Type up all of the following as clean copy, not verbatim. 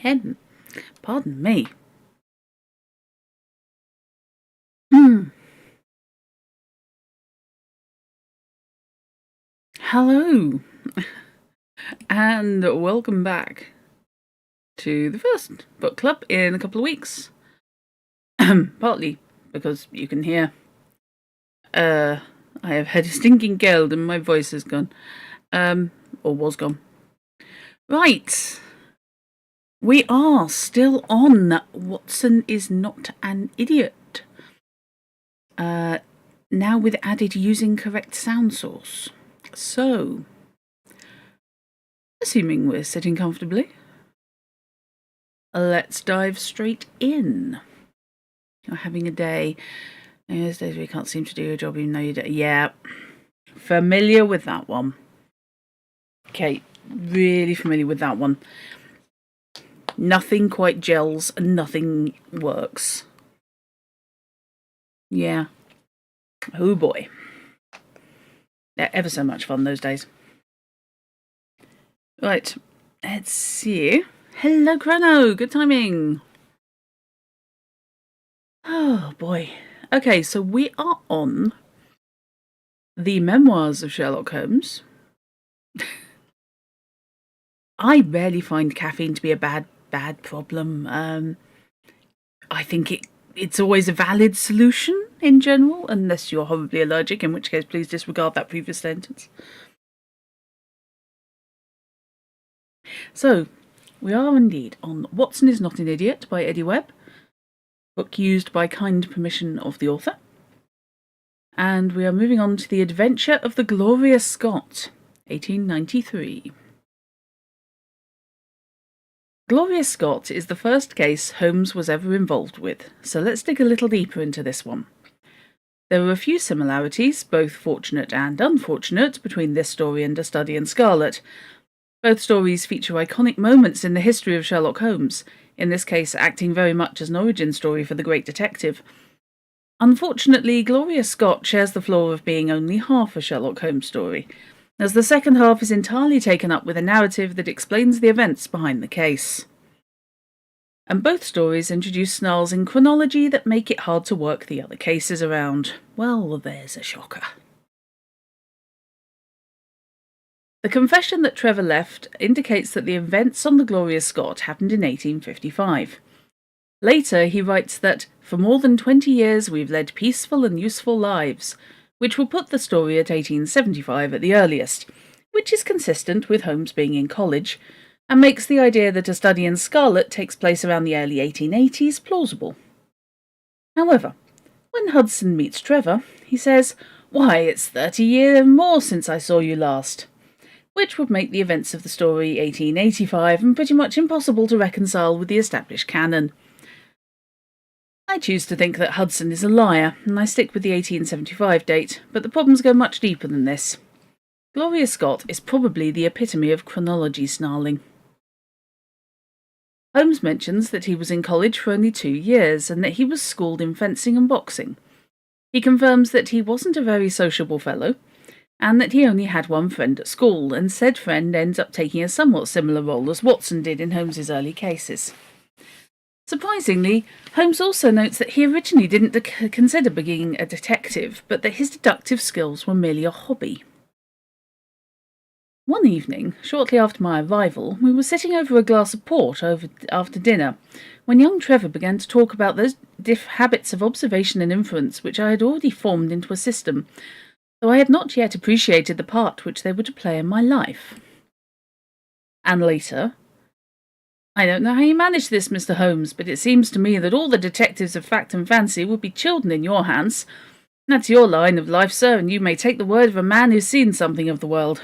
pen. Pardon me. Hello, and welcome back to the first book club in a couple of weeks. Partly because you can hear I have had a stinking cold and my voice is gone. Or was gone. Right. We are still on Watson is Not an Idiot. Now with added using correct sound source. So, assuming we're sitting comfortably, let's dive straight in. You're having a day. Those days we can't seem to do your job even though you do. Yeah, familiar with that one. Okay, really familiar with that one. Nothing quite gels and nothing works. Yeah. Oh boy. They're ever so much fun those days. Right, let's see. Hello, Chrono. Good timing. Oh boy. Okay, so we are on the Memoirs of Sherlock Holmes. I rarely find caffeine to be a bad problem. I think it's always a valid solution in general, unless you're horribly allergic, in which case please disregard that previous sentence. So, we are indeed on Watson is Not an Idiot by Eddy Webb, book used by kind permission of the author. And we are moving on to The Adventure of the Gloria Scott, 1893. Gloria Scott is the first case Holmes was ever involved with, so let's dig a little deeper into this one. There are a few similarities, both fortunate and unfortunate, between this story and A Study in Scarlet. Both stories feature iconic moments in the history of Sherlock Holmes, in this case acting very much as an origin story for the great detective. Unfortunately, Gloria Scott shares the flaw of being only half a Sherlock Holmes story, as the second half is entirely taken up with a narrative that explains the events behind the case. And both stories introduce snarls in chronology that make it hard to work the other cases around. Well, there's a shocker. The confession that Trevor left indicates that the events on the Gloria Scott happened in 1855. Later, he writes that, for more than 20 years we've led peaceful and useful lives, which will put the story at 1875 at the earliest, which is consistent with Holmes being in college, and makes the idea that A Study in Scarlet takes place around the early 1880s plausible. However, when Hudson meets Trevor, he says, "Why, it's 30 years more since I saw you last," which would make the events of the story 1885 and pretty much impossible to reconcile with the established canon. I choose to think that Hudson is a liar, and I stick with the 1875 date, but the problems go much deeper than this. Gloria Scott is probably the epitome of chronology snarling. Holmes mentions that he was in college for only 2 years, and that he was schooled in fencing and boxing. He confirms that he wasn't a very sociable fellow, and that he only had one friend at school, and said friend ends up taking a somewhat similar role as Watson did in Holmes's early cases. Surprisingly, Holmes also notes that he originally didn't consider being a detective, but that his deductive skills were merely a hobby. One evening, shortly after my arrival, we were sitting over a glass of port after dinner, when young Trevor began to talk about those habits of observation and inference which I had already formed into a system, though I had not yet appreciated the part which they were to play in my life. And later, "I don't know how you manage this, Mr. Holmes, but it seems to me that all the detectives of fact and fancy would be children in your hands. That's your line of life, sir, and you may take the word of a man who's seen something of the world."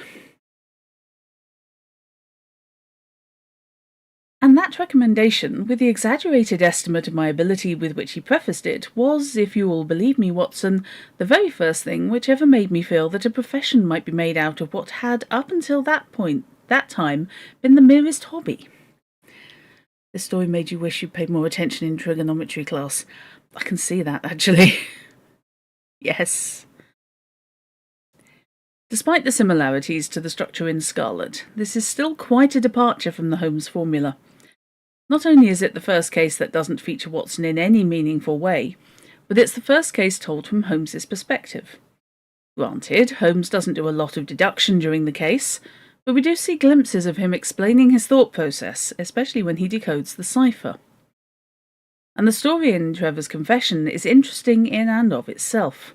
And that recommendation, with the exaggerated estimate of my ability with which he prefaced it, was, if you will believe me, Watson, the very first thing which ever made me feel that a profession might be made out of what had, up until that time, been the merest hobby. This story made you wish you'd paid more attention in trigonometry class. I can see that, actually. Yes. Despite the similarities to the structure in Scarlet, this is still quite a departure from the Holmes formula. Not only is it the first case that doesn't feature Watson in any meaningful way, but it's the first case told from Holmes's perspective. Granted, Holmes doesn't do a lot of deduction during the case, but we do see glimpses of him explaining his thought process, especially when he decodes the cipher. And the story in Trevor's confession is interesting in and of itself.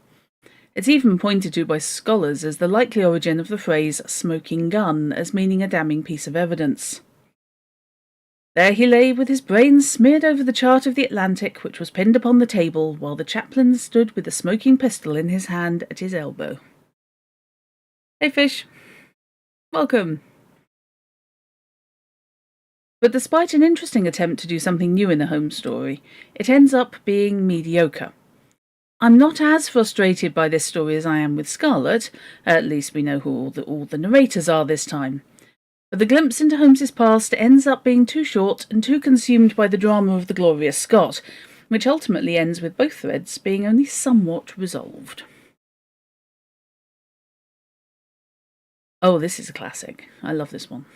It's even pointed to by scholars as the likely origin of the phrase smoking gun, as meaning a damning piece of evidence. There he lay with his brains smeared over the chart of the Atlantic, which was pinned upon the table, while the chaplain stood with a smoking pistol in his hand at his elbow. Hey, Fish. Welcome. But despite an interesting attempt to do something new in the Holmes story, it ends up being mediocre. I'm not as frustrated by this story as I am with Scarlet. At least we know who all the narrators are this time. But the glimpse into Holmes's past ends up being too short and too consumed by the drama of the Gloria Scott, which ultimately ends with both threads being only somewhat resolved. Oh, this is a classic. I love this one.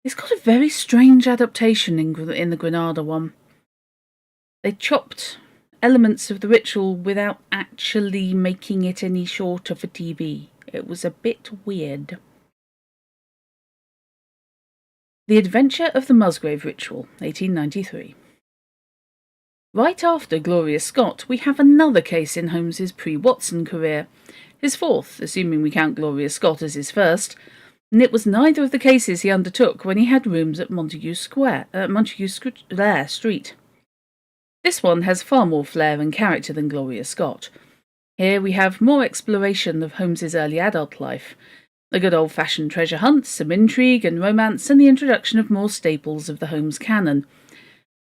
It's got a very strange adaptation in the Granada one. They chopped elements of the ritual without actually making it any shorter for TV. It was a bit weird. The Adventure of the Musgrave Ritual, 1893. Right after Gloria Scott, we have another case in Holmes's pre-Watson career, his fourth, assuming we count Gloria Scott as his first, and it was neither of the cases he undertook when he had rooms at Montague Street. This one has far more flair and character than Gloria Scott. Here we have more exploration of Holmes's early adult life, a good old-fashioned treasure hunt, some intrigue and romance, and the introduction of more staples of the Holmes canon.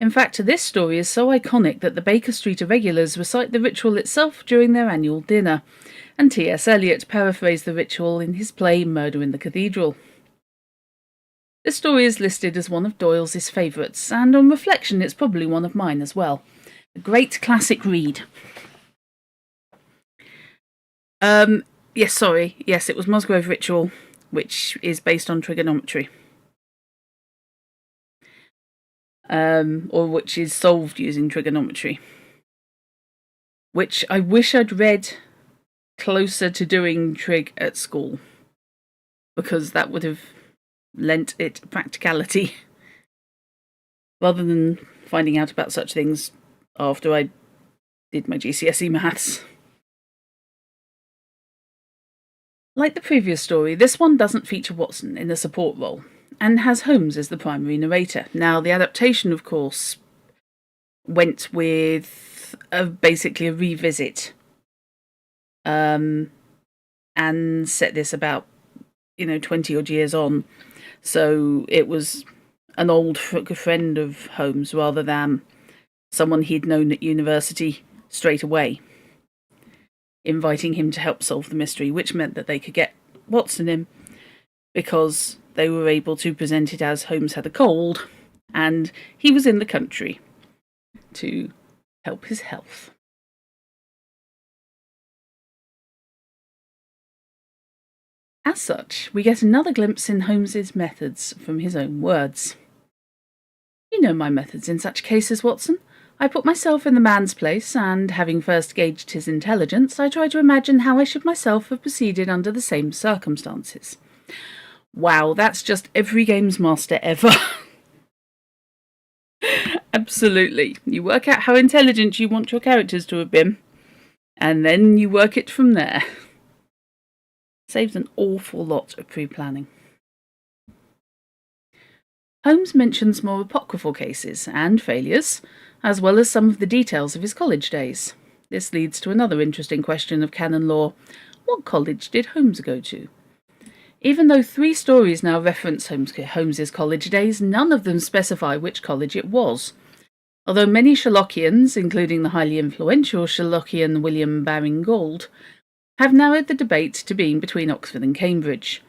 In fact, this story is so iconic that the Baker Street irregulars recite the ritual itself during their annual dinner, and T.S. Eliot paraphrased the ritual in his play Murder in the Cathedral. This story is listed as one of Doyle's favourites, and on reflection it's probably one of mine as well. A great classic read. Yes, it was Musgrave Ritual, which is based on trigonometry. Or which is solved using trigonometry. Which I wish I'd read closer to doing trig at school, because that would have lent it practicality, rather than finding out about such things after I did my GCSE maths. Like the previous story, this one doesn't feature Watson in a support role, and has Holmes as the primary narrator. Now, the adaptation, of course, went with basically a revisit, and set this about 20 odd years on. So it was an old friend of Holmes rather than someone he'd known at university straight away, inviting him to help solve the mystery, which meant that they could get Watson in because they were able to present it as Holmes had a cold and he was in the country to help his health. As such, we get another glimpse in Holmes's methods from his own words. You know my methods in such cases, Watson. I put myself in the man's place, and, having first gauged his intelligence, I try to imagine how I should myself have proceeded under the same circumstances. Wow, that's just every games master ever. Absolutely. You work out how intelligent you want your characters to have been, and then you work it from there. Saves an awful lot of pre-planning. Holmes mentions more apocryphal cases and failures, as well as some of the details of his college days. This leads to another interesting question of canon law. What college did Holmes go to? Even though 3 stories now reference Holmes's college days, none of them specify which college it was. Although many Sherlockians, including the highly influential Sherlockian William Baring Gould, have narrowed the debate to being between Oxford and Cambridge.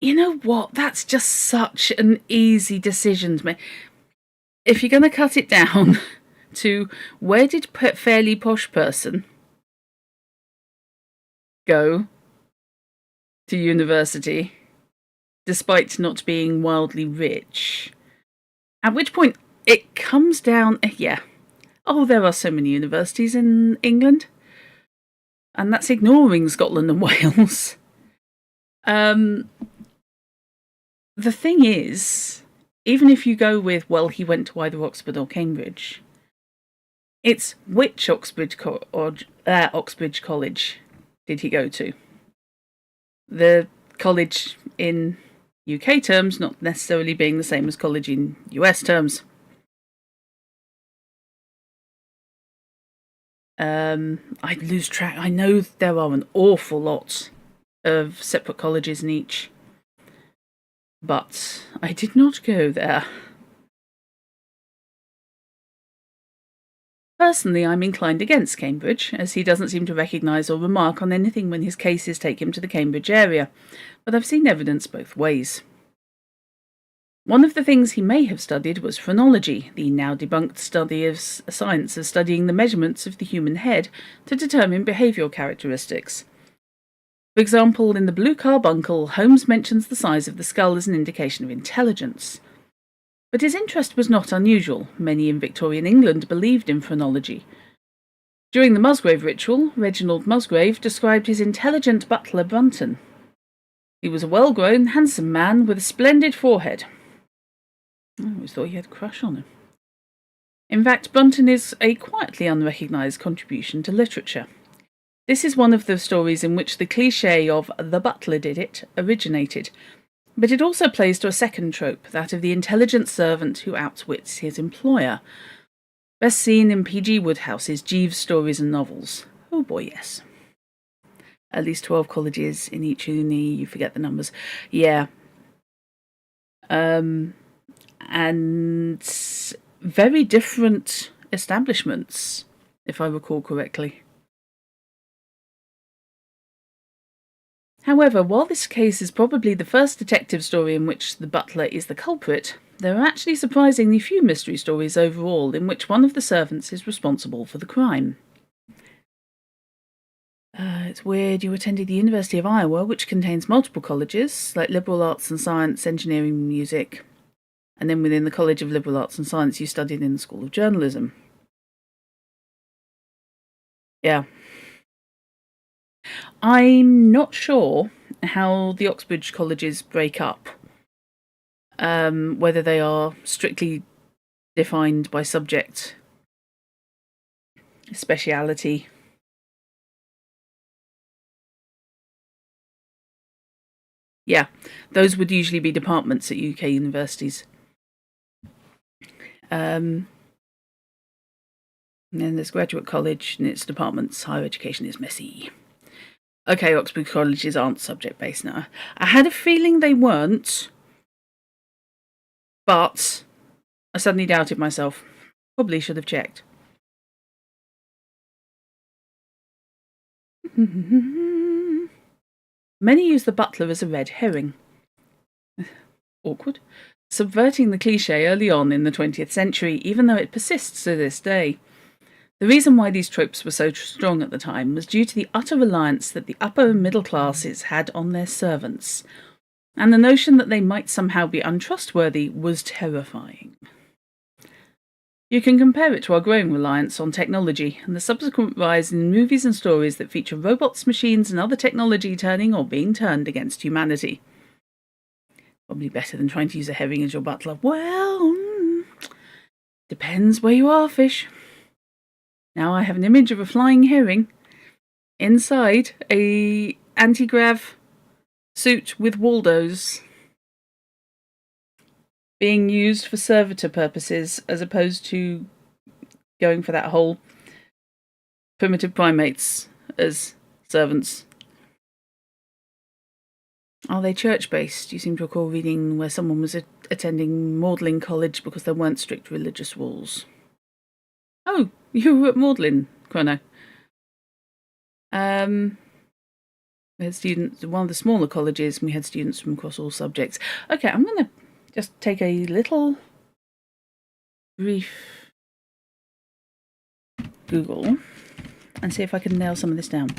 You know what? That's just such an easy decision to make. If you're going to cut it down to where did fairly posh person go to university despite not being wildly rich, At which point it comes down, yeah. Oh, there are so many universities in England. And that's ignoring Scotland and Wales. The thing is, even if you go with, well, he went to either Oxford or Cambridge, it's which Oxbridge College did he go to? The college in UK terms not necessarily being the same as college in US terms. I'd lose track. I know there are an awful lot of separate colleges in each, but I did not go there. Personally, I'm inclined against Cambridge, as he doesn't seem to recognise or remark on anything when his cases take him to the Cambridge area, but I've seen evidence both ways. One of the things he may have studied was phrenology, the now debunked study of science of studying the measurements of the human head to determine behavioural characteristics. For example, in The Blue Carbuncle, Holmes mentions the size of the skull as an indication of intelligence. But his interest was not unusual. Many in Victorian England believed in phrenology. During the Musgrave ritual, Reginald Musgrave described his intelligent butler Brunton. He was a well-grown, handsome man with a splendid forehead. I always thought he had a crush on him. In fact, Brunton is a quietly unrecognised contribution to literature. This is one of the stories in which the cliché of "the butler did it" originated, but it also plays to a second trope, that of the intelligent servant who outwits his employer. Best seen in P.G. Woodhouse's Jeeves stories and novels. Oh boy, yes. At least 12 colleges in each uni, you forget the numbers. Yeah. And very different establishments, if I recall correctly. However, while this case is probably the first detective story in which the butler is the culprit, there are actually surprisingly few mystery stories overall in which one of the servants is responsible for the crime. It's weird. You attended the University of Iowa, which contains multiple colleges, like liberal arts and science, engineering, music. And then within the College of Liberal Arts and Science, you studied in the School of Journalism. Yeah. I'm not sure how the Oxbridge colleges break up, whether they are strictly defined by subject, speciality. Yeah, those would usually be departments at UK universities. And then there's graduate college and its departments. Higher education is messy. Okay, Oxford colleges aren't subject-based now. I had a feeling they weren't, but I suddenly doubted myself. Probably should have checked. Many use the butler as a red herring. Awkward. Subverting the cliché early on in the 20th century, even though it persists to this day. The reason why these tropes were so strong at the time was due to the utter reliance that the upper and middle classes had on their servants, and the notion that they might somehow be untrustworthy was terrifying. You can compare it to our growing reliance on technology and the subsequent rise in movies and stories that feature robots, machines, and other technology turning or being turned against humanity. Probably better than trying to use a herring as your butler. Well, depends where you are, fish. Now I have an image of a flying herring inside a anti-grav suit with Waldos being used for servitor purposes as opposed to going for that whole primitive primates as servants. Are they church-based? You seem to recall reading where someone was attending Magdalen College because there weren't strict religious rules. Oh, you were at Magdalen, Chrono. We had students, one of the smaller colleges, and we had students from across all subjects. Okay, I'm going to just take a little brief Google and see if I can nail some of this down.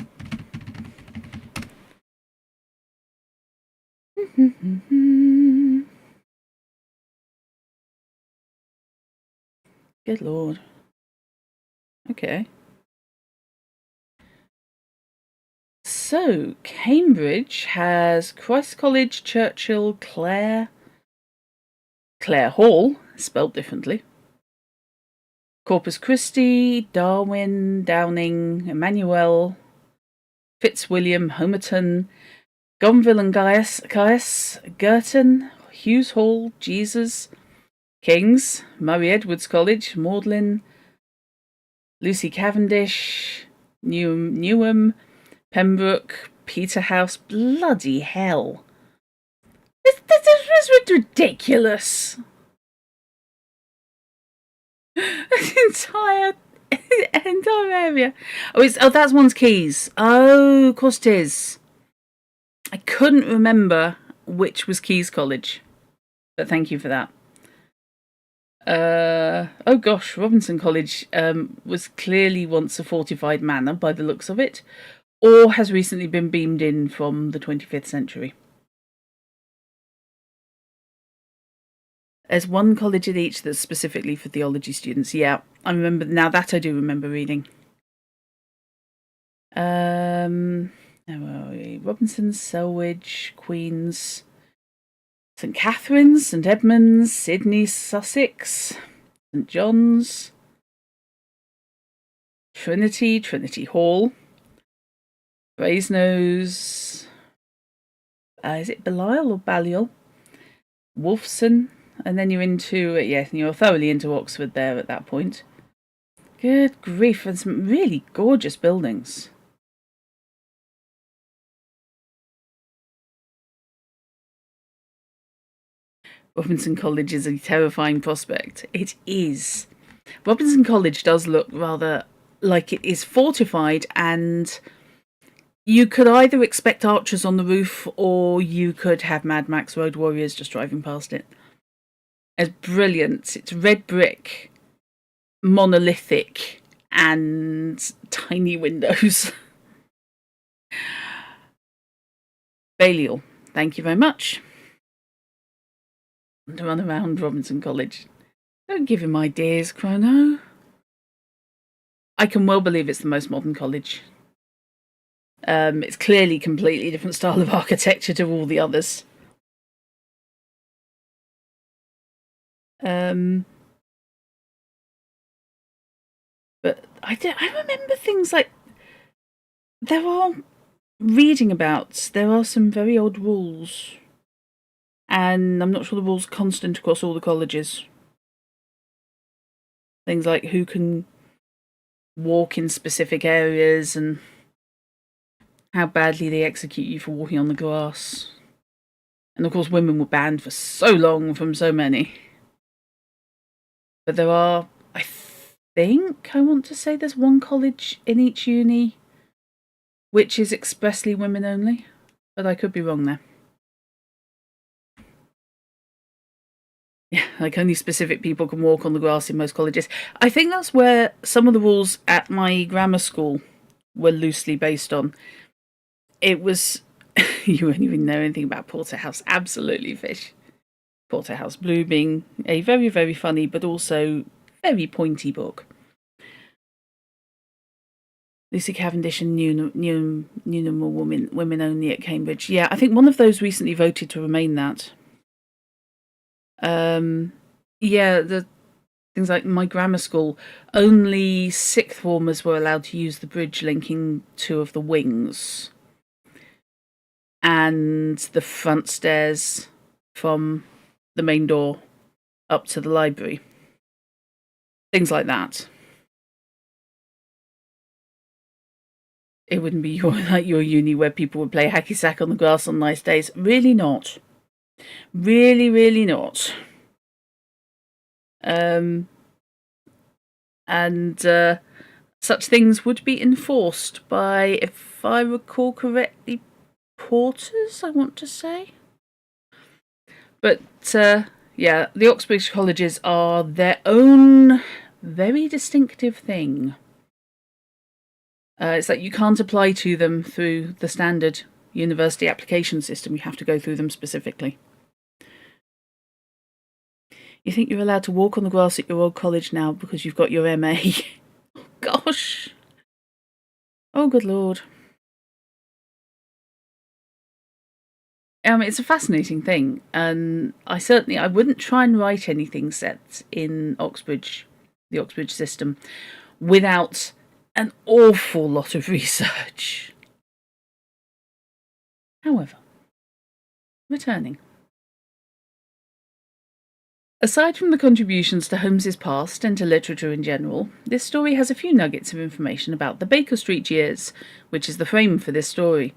Good Lord. Okay. So, Cambridge has Christ College, Churchill, Clare Hall, spelled differently, Corpus Christi, Darwin, Downing, Emmanuel, Fitzwilliam, Homerton, Gonville and Gaius, Girton, Hughes Hall, Jesus, King's, Murray Edwards College, Magdalen, Lucy Cavendish, Newham, Pembroke, Peterhouse. Bloody hell. This was ridiculous. entire area. Oh, that's one's Keys. Oh, of course it is. I couldn't remember which was Keys College, but thank you for that. Oh gosh, Robinson College was clearly once a fortified manor by the looks of it, or has recently been beamed in from the 25th century. There's one college at each that's specifically for theology students. Yeah, I remember now that I do remember reading. Where are we? Robinson, Selwich, Queen's, St Catherine's, St Edmunds, Sydney, Sussex, St John's, Trinity Hall, Brasenose, is it Belial or Balliol? Wolfson, and then you're into, you're thoroughly into Oxford there at that point. Good grief, and some really gorgeous buildings. Robinson College is a terrifying prospect. It is. Robinson College does look rather like it is fortified, and you could either expect archers on the roof or you could have Mad Max Road Warriors just driving past it. It's brilliant. It's red brick, monolithic, and tiny windows. Balliol, thank you very much. To run around Robinson College. Don't give him ideas, Chrono. I can well believe it's the most modern college. It's clearly a completely different style of architecture to all the others. But I remember things like there are some very odd rules. And I'm not sure the rule's constant across all the colleges. Things like who can walk in specific areas and how badly they execute you for walking on the grass. And of course, women were banned for so long from so many. But there are, I want to say there's one college in each uni which is expressly women only. But I could be wrong there. Yeah, like only specific people can walk on the grass in most colleges. I think that's where some of the rules at my grammar school were loosely based on. It was, you won't even know anything about Porterhouse. Absolutely fish. Porterhouse Blue being a very, very funny but also very pointy book. Lucy Cavendish and Newnham were women only at Cambridge. Yeah, I think one of those recently voted to remain that. The things like my grammar school, only sixth formers were allowed to use the bridge linking two of the wings and the front stairs from the main door up to the library. Things like that. It wouldn't be like your uni where people would play hacky sack on the grass on nice days. Really not. Really, really not. Such things would be enforced by, if I recall correctly, porters, I want to say. But, the Oxbridge colleges are their own very distinctive thing. It's like you can't apply to them through the standard university application system. You have to go through them specifically. You think you're allowed to walk on the grass at your old college now because you've got your MA? Gosh. Oh, good Lord. It's a fascinating thing, and I wouldn't try and write anything set in Oxbridge, the Oxbridge system, without an awful lot of research. However, returning. Aside from the contributions to Holmes's past and to literature in general, this story has a few nuggets of information about the Baker Street years, which is the frame for this story.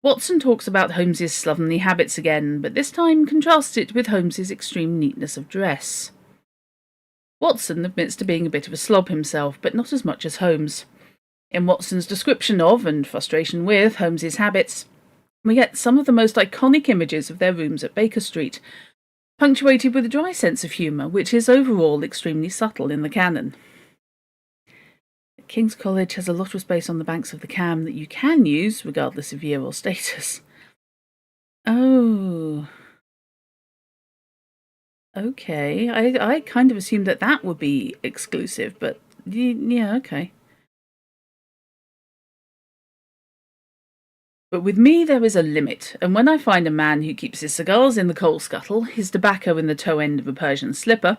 Watson talks about Holmes's slovenly habits again, but this time contrasts it with Holmes's extreme neatness of dress. Watson admits to being a bit of a slob himself, but not as much as Holmes. In Watson's description of, and frustration with, Holmes's habits, we get some of the most iconic images of their rooms at Baker Street, punctuated with a dry sense of humour, which is overall extremely subtle in the canon. King's College has a lot of space on the banks of the Cam that you can use, regardless of year or status. Oh. Okay. I kind of assumed that would be exclusive, but yeah, okay. But with me there is a limit, and when I find a man who keeps his cigars in the coal scuttle, his tobacco in the toe end of a Persian slipper,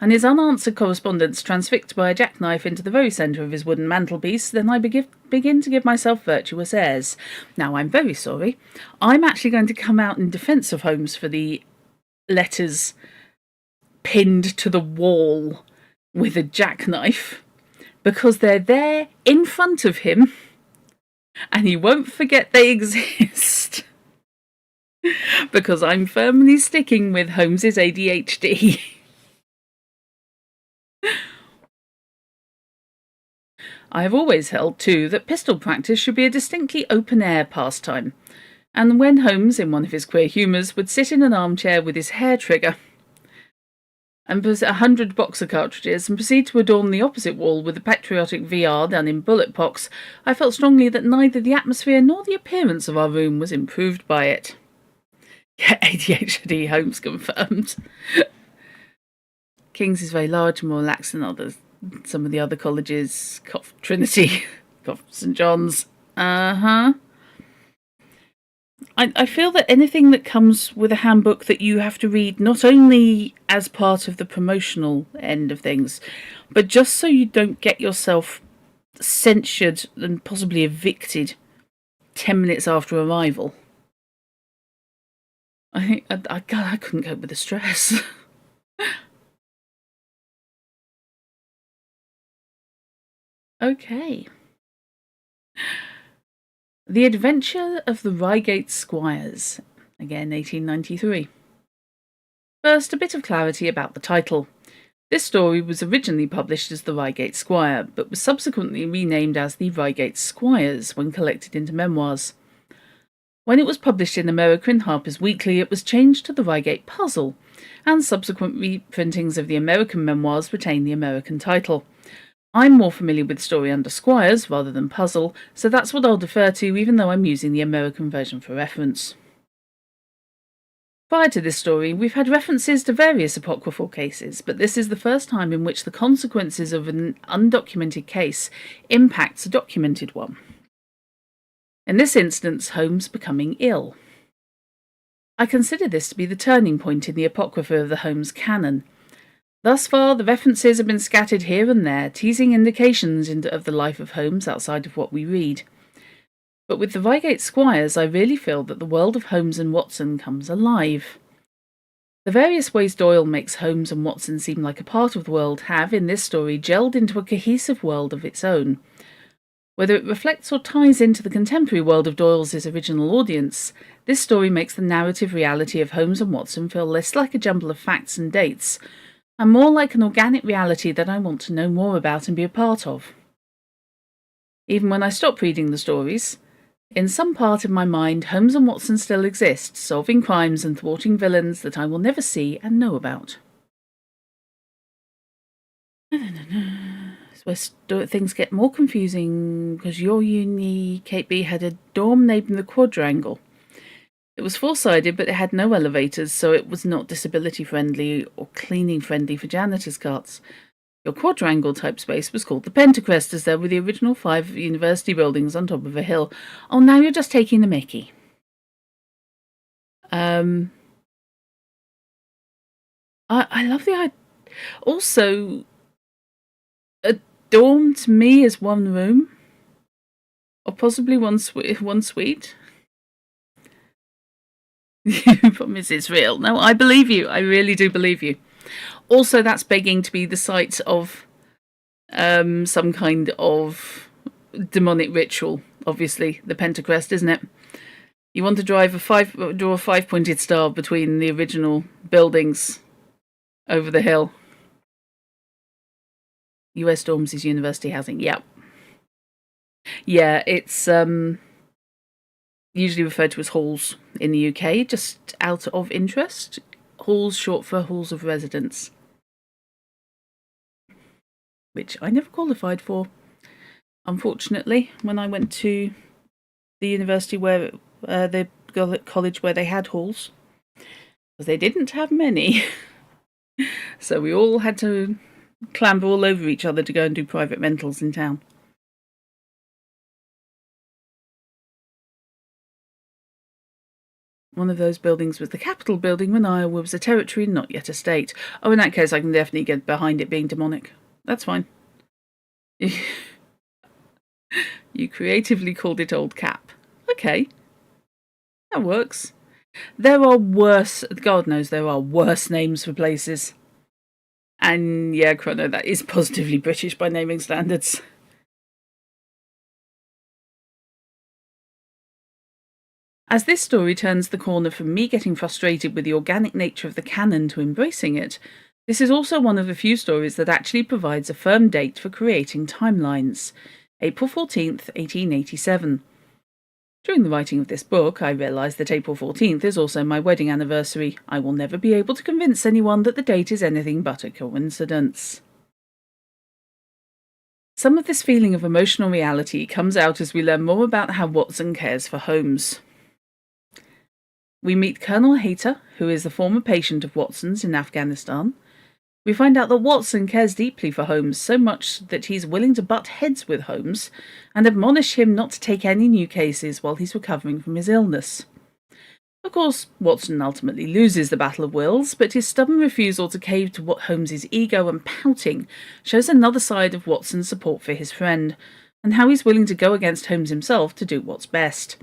and his unanswered correspondence transfixed by a jackknife into the very centre of his wooden mantelpiece, then I begin to give myself virtuous airs. Now, I'm very sorry. I'm actually going to come out in defence of Holmes for the letters pinned to the wall with a jackknife, because they're there in front of him, and he won't forget they exist. Because I'm firmly sticking with Holmes's ADHD. I have always held, too, that pistol practice should be a distinctly open-air pastime, and when Holmes, in one of his queer humours, would sit in an armchair with his hair trigger and put 100 boxer cartridges and proceed to adorn the opposite wall with a patriotic VR done in bullet pox, I felt strongly that neither the atmosphere nor the appearance of our room was improved by it. Yeah, ADHD, Holmes confirmed. King's is very large and more relaxed than some of the other colleges. Cough Trinity, cough St John's. I feel that anything that comes with a handbook that you have to read not only as part of the promotional end of things, but just so you don't get yourself censured and possibly evicted 10 minutes after arrival. I think I couldn't cope with the stress. Okay. The Adventure of the Reigate Squires, again 1893. First, a bit of clarity about the title. This story was originally published as The Reigate Squire, but was subsequently renamed as The Reigate Squires when collected into Memoirs. When it was published in American Harper's Weekly, it was changed to The Reigate Puzzle, and subsequent reprintings of the American memoirs retain the American title. I'm more familiar with story under Squires rather than Puzzle, so that's what I'll defer to, even though I'm using the American version for reference. Prior to this story, we've had references to various apocryphal cases, but this is the first time in which the consequences of an undocumented case impacts a documented one. In this instance, Holmes becoming ill. I consider this to be the turning point in the apocrypha of the Holmes canon. Thus far, the references have been scattered here and there, teasing indications of the life of Holmes outside of what we read. But with the Reigate Squires, I really feel that the world of Holmes and Watson comes alive. The various ways Doyle makes Holmes and Watson seem like a part of the world have, in this story, gelled into a cohesive world of its own. Whether it reflects or ties into the contemporary world of Doyle's original audience, this story makes the narrative reality of Holmes and Watson feel less like a jumble of facts and dates, and more like an organic reality that I want to know more about and be a part of. Even when I stop reading the stories, in some part of my mind, Holmes and Watson still exist, solving crimes and thwarting villains that I will never see and know about. It's where things get more confusing, because your uni, Kate B, had a dorm named the Quadrangle. It was four-sided, but it had no elevators, so it was not disability-friendly or cleaning-friendly for janitors' carts. Your quadrangle-type space was called the Pentacrest, as there were the original 5 university buildings on top of a hill. Oh, now you're just taking the mickey. I love the idea. Also, a dorm to me is one room, or possibly one suite. You promise it's real. No, I believe you. I really do believe you. Also, that's begging to be the site of some kind of demonic ritual. Obviously, the Pentacrest, isn't it? You want to draw a 5-pointed star between the original buildings over the hill. US dorms is university housing. Yep. Yeah, it's usually referred to as halls in the UK, just out of interest. Halls, short for halls of residence, which I never qualified for, unfortunately, when I went to the university where the college where they had halls, because they didn't have many. So we all had to clamber all over each other to go and do private rentals in town. One of those buildings was the Capitol building when Iowa was a territory, not yet a state. Oh, in that case, I can definitely get behind it being demonic. That's fine. You creatively called it Old Cap. Okay. That works. There are worse, God knows there are worse names for places. And yeah, Chrono, that is positively British by naming standards. As this story turns the corner from me getting frustrated with the organic nature of the canon to embracing it, this is also one of the few stories that actually provides a firm date for creating timelines. April 14th, 1887. During the writing of this book, I realised that April 14th is also my wedding anniversary. I will never be able to convince anyone that the date is anything but a coincidence. Some of this feeling of emotional reality comes out as we learn more about how Watson cares for Holmes. We meet Colonel Hayter, who is the former patient of Watson's in Afghanistan. We find out that Watson cares deeply for Holmes, so much that he's willing to butt heads with Holmes and admonish him not to take any new cases while he's recovering from his illness. Of course, Watson ultimately loses the Battle of Wills, but his stubborn refusal to cave to Holmes's ego and pouting shows another side of Watson's support for his friend, and how he's willing to go against Holmes himself to do what's best.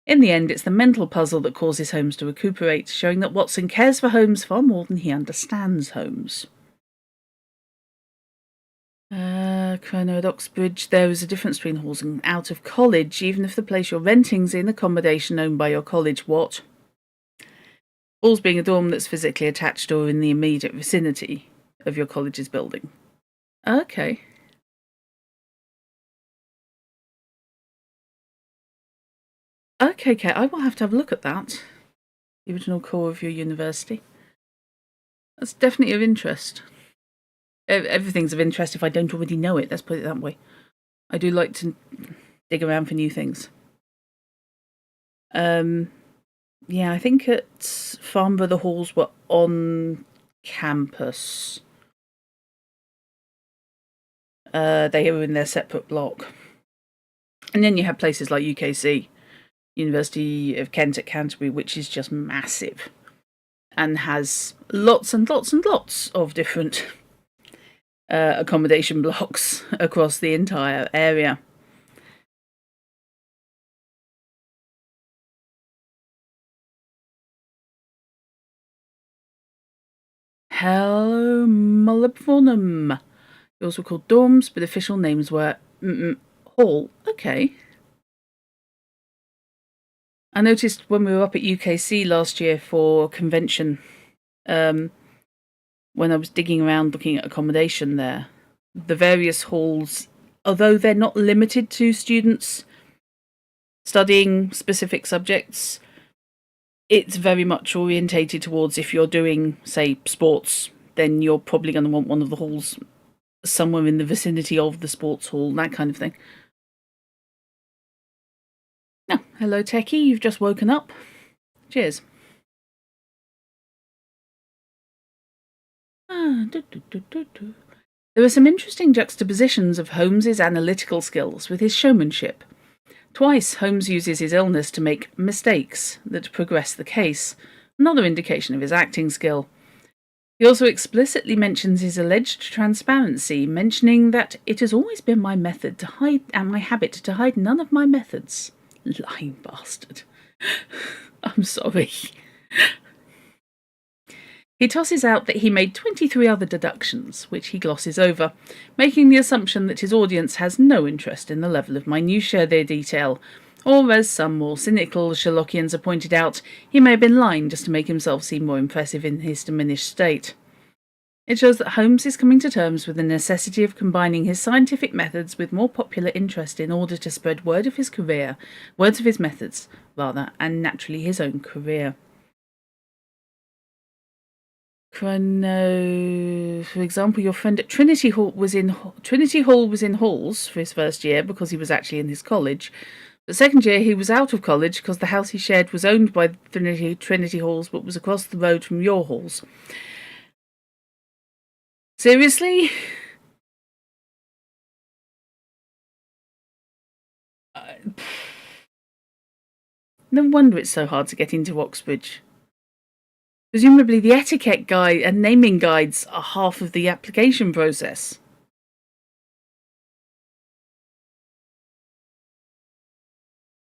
In the end, it's the mental puzzle that causes Holmes to recuperate, showing that Watson cares for Holmes far more than he understands Holmes. Chrono at Oxbridge, there is a difference between halls and out of college, even if the place you're renting's in accommodation owned by your college. What? Halls being a dorm that's physically attached or in the immediate vicinity of your college's building. Okay. Okay, I will have to have a look at that. The original core of your university. That's definitely of interest. Everything's of interest if I don't already know it, let's put it that way. I do like to dig around for new things. Yeah, I think at Farnborough the halls were on campus. They were in their separate block. And then you have places like UKC, University of Kent at Canterbury, which is just massive and has lots and lots and lots of different accommodation blocks across the entire area. Hello, molybdenum. Those were called dorms, but official names were hall. Okay. I noticed when we were up at UKC last year for convention, when I was digging around looking at accommodation there, the various halls, although they're not limited to students studying specific subjects, it's very much orientated towards if you're doing, say, sports, then you're probably going to want one of the halls somewhere in the vicinity of the sports hall, that kind of thing. Now, hello techie, you've just woken up. Cheers. There are some interesting juxtapositions of Holmes's analytical skills with his showmanship. Twice, Holmes uses his illness to make mistakes that progress the case, another indication of his acting skill. He also explicitly mentions his alleged transparency, mentioning that it has always been my method to hide, and my habit to hide none of my methods. Lying bastard. I'm sorry. He tosses out that he made 23 other deductions, which he glosses over, making the assumption that his audience has no interest in the level of minutiae they detail, or, as some more cynical Sherlockians have pointed out, he may have been lying just to make himself seem more impressive in his diminished state. It shows that Holmes is coming to terms with the necessity of combining his scientific methods with more popular interest in order to spread words of his methods, and naturally his own career. For example, your friend at Trinity Hall was in halls for his first year because he was actually in his college. The second year he was out of college because the house he shared was owned by Trinity Halls but was across the road from your halls. Seriously? No wonder it's so hard to get into Oxbridge. Presumably the etiquette guide and naming guides are half of the application process.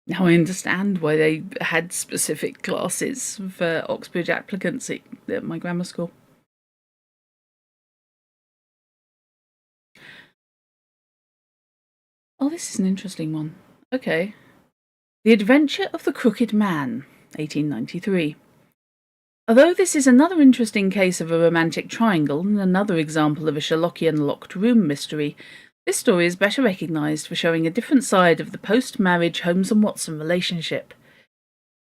Now I understand why they had specific classes for Oxbridge applicants at my grammar school. Oh, this is an interesting one. Okay. The Adventure of the Crooked Man, 1893. Although this is another interesting case of a romantic triangle and another example of a Sherlockian locked room mystery, this story is better recognised for showing a different side of the post-marriage Holmes and Watson relationship.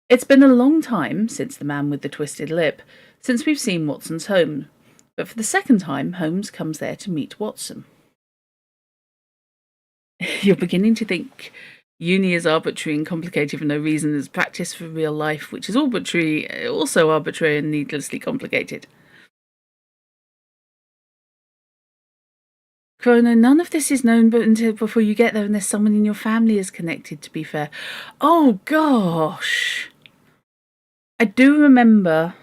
It's been a long time, since The Man with the Twisted Lip, since we've seen Watson's home, but for the second time Holmes comes there to meet Watson. You're beginning to think uni is arbitrary and complicated for no reason as practice for real life, which is also arbitrary and needlessly complicated. Chrono, none of this is known until before you get there and there's someone in your family is connected, to be fair. Oh, gosh. I do remember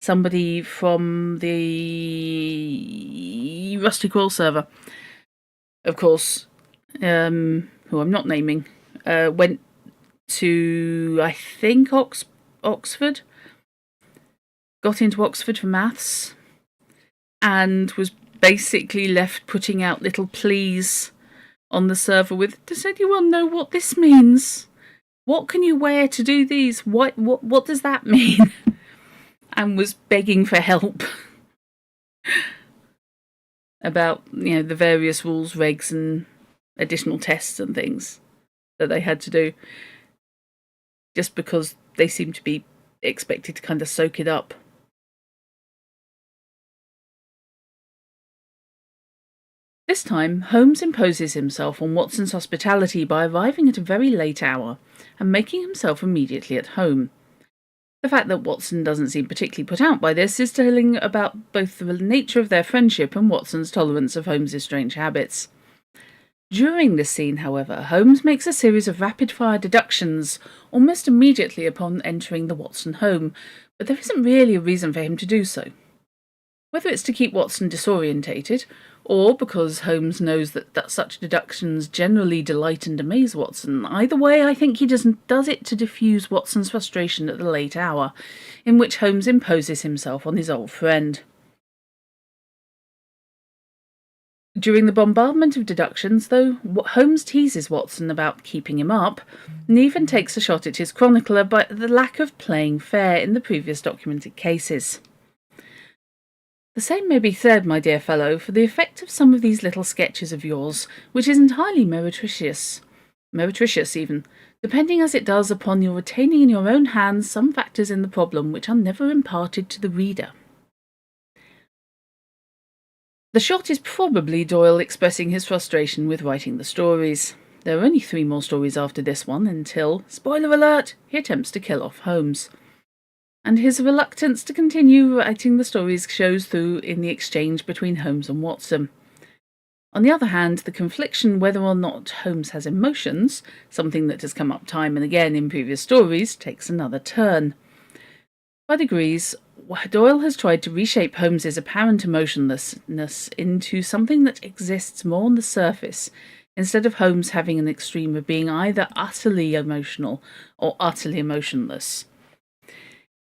somebody from the Rusty Quill server, of course, who I'm not naming, went to, I think, Oxford, got into Oxford for maths, and was basically left putting out little pleas on the server with, does anyone know what this means? What can you wear to do these? What does that mean? And was begging for help about, the various rules, regs, and additional tests and things that they had to do, just because they seemed to be expected to kind of soak it up. This time, Holmes imposes himself on Watson's hospitality by arriving at a very late hour and making himself immediately at home. The fact that Watson doesn't seem particularly put out by this is telling about both the nature of their friendship and Watson's tolerance of Holmes's strange habits. During this scene, however, Holmes makes a series of rapid-fire deductions almost immediately upon entering the Watson home, but there isn't really a reason for him to do so. Whether it's to keep Watson disorientated, or because Holmes knows that such deductions generally delight and amaze Watson, either way I think he does it to diffuse Watson's frustration at the late hour, in which Holmes imposes himself on his old friend. During the bombardment of deductions, though, Holmes teases Watson about keeping him up, and even takes a shot at his chronicler by the lack of playing fair in the previous documented cases. The same may be said, my dear fellow, for the effect of some of these little sketches of yours, which is entirely meretricious even, depending as it does upon your retaining in your own hands some factors in the problem which are never imparted to the reader. The shot is probably Doyle expressing his frustration with writing the stories. There are only 3 more stories after this one until, spoiler alert, he attempts to kill off Holmes. and his reluctance to continue writing the stories shows through in the exchange between Holmes and Watson. On the other hand, the confliction whether or not Holmes has emotions, something that has come up time and again in previous stories, takes another turn. By degrees, Doyle has tried to reshape Holmes's apparent emotionlessness into something that exists more on the surface, instead of Holmes having an extreme of being either utterly emotional or utterly emotionless.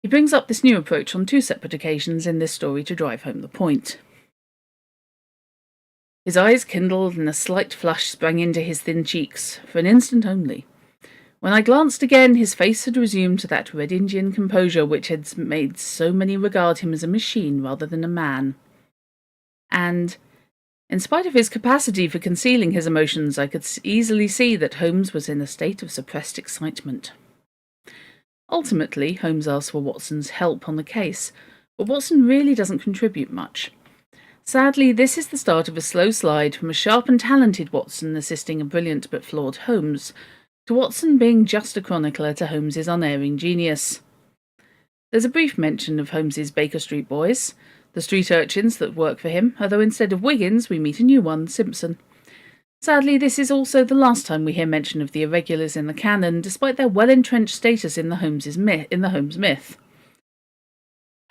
He brings up this new approach on 2 separate occasions in this story to drive home the point. His eyes kindled and a slight flush sprang into his thin cheeks, for an instant only. When I glanced again, his face had resumed that Red Indian composure which had made so many regard him as a machine rather than a man. And, in spite of his capacity for concealing his emotions, I could easily see that Holmes was in a state of suppressed excitement. Ultimately, Holmes asks for Watson's help on the case, but Watson really doesn't contribute much. Sadly, this is the start of a slow slide from a sharp and talented Watson assisting a brilliant but flawed Holmes, to Watson being just a chronicler to Holmes's unerring genius. There's a brief mention of Holmes's Baker Street boys, the street urchins that work for him, although instead of Wiggins we meet a new one, Simpson. Sadly, this is also the last time we hear mention of the irregulars in the canon, despite their well-entrenched status in the Holmes myth.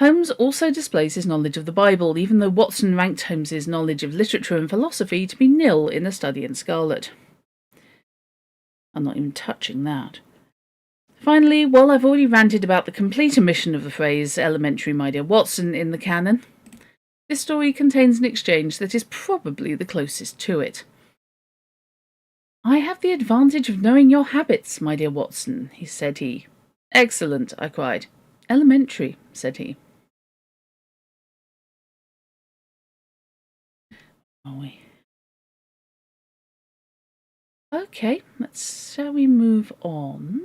Holmes also displays his knowledge of the Bible, even though Watson ranked Holmes's knowledge of literature and philosophy to be nil in A Study in Scarlet. I'm not even touching that. Finally, while I've already ranted about the complete omission of the phrase "elementary, my dear Watson" in the canon, this story contains an exchange that is probably the closest to it. "I have the advantage of knowing your habits, my dear Watson," said he. "Excellent," I cried. "Elementary," said he. Are we? Okay, shall we move on?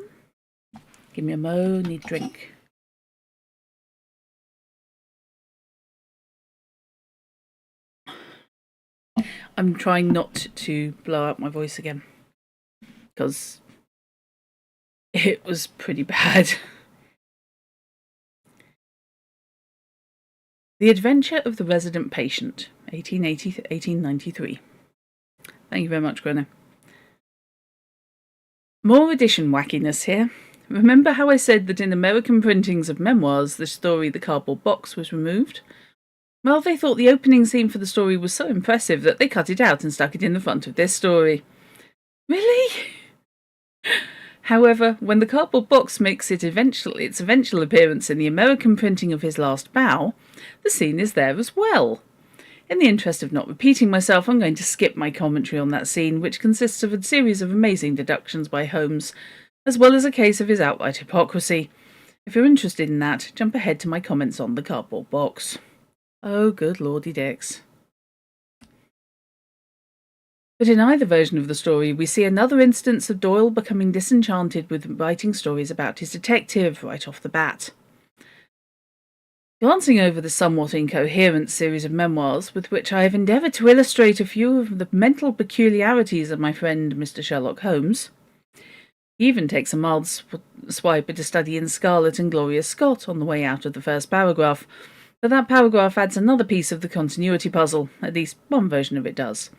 Give me a need drink. I'm trying not to blow out my voice again, because it was pretty bad. The Adventure of the Resident Patient, 1893. Thank you very much, Grenna. More edition wackiness here. Remember how I said that in American printings of Memoirs, the story The Cardboard Box was removed? Well, they thought the opening scene for the story was so impressive that they cut it out and stuck it in the front of this story. Really? However, when the cardboard box makes its eventual appearance in the American printing of His Last Bow, the scene is there as well. In the interest of not repeating myself, I'm going to skip my commentary on that scene, which consists of a series of amazing deductions by Holmes, as well as a case of his outright hypocrisy. If you're interested in that, jump ahead to my comments on the cardboard box. Oh, good lordy dicks. But in either version of the story, we see another instance of Doyle becoming disenchanted with writing stories about his detective right off the bat. Glancing over the somewhat incoherent series of memoirs with which I have endeavoured to illustrate a few of the mental peculiarities of my friend Mr. Sherlock Holmes, he even takes a mild swipe at A Study in Scarlet and Gloria Scott on the way out of the first paragraph, but that paragraph adds another piece of the continuity puzzle, at least one version of it does.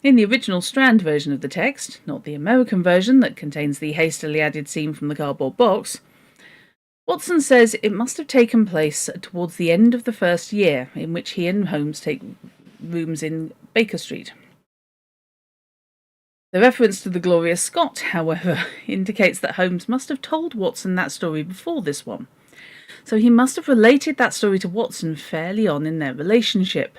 In the original Strand version of the text, not the American version that contains the hastily added scene from the cardboard box, Watson says it must have taken place towards the end of the first year in which he and Holmes take rooms in Baker Street. The reference to the Gloria Scott, however, indicates that Holmes must have told Watson that story before this one, so he must have related that story to Watson fairly on in their relationship.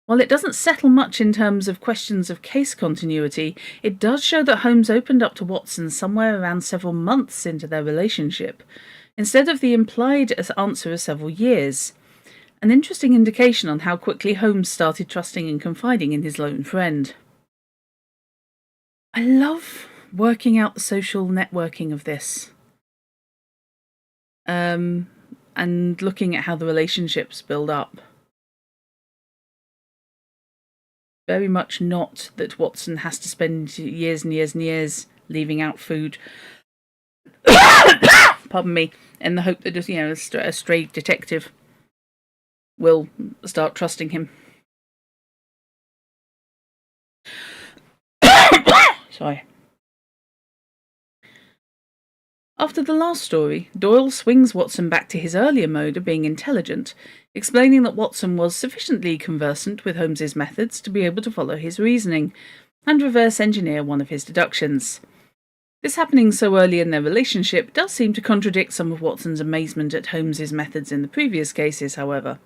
While it doesn't settle much in terms of questions of case continuity, it does show that Holmes opened up to Watson somewhere around several months into their relationship, instead of the implied answer of several years. An interesting indication on how quickly Holmes started trusting and confiding in his lone friend. I love working out the social networking of this. And looking at how the relationships build up. Very much not that Watson has to spend years and years and years leaving out food pardon me, in the hope that a stray detective will start trusting him. Sorry. After the last story, Doyle swings Watson back to his earlier mode of being intelligent, explaining that Watson was sufficiently conversant with Holmes's methods to be able to follow his reasoning and reverse engineer one of his deductions. This happening so early in their relationship does seem to contradict some of Watson's amazement at Holmes's methods in the previous cases, however.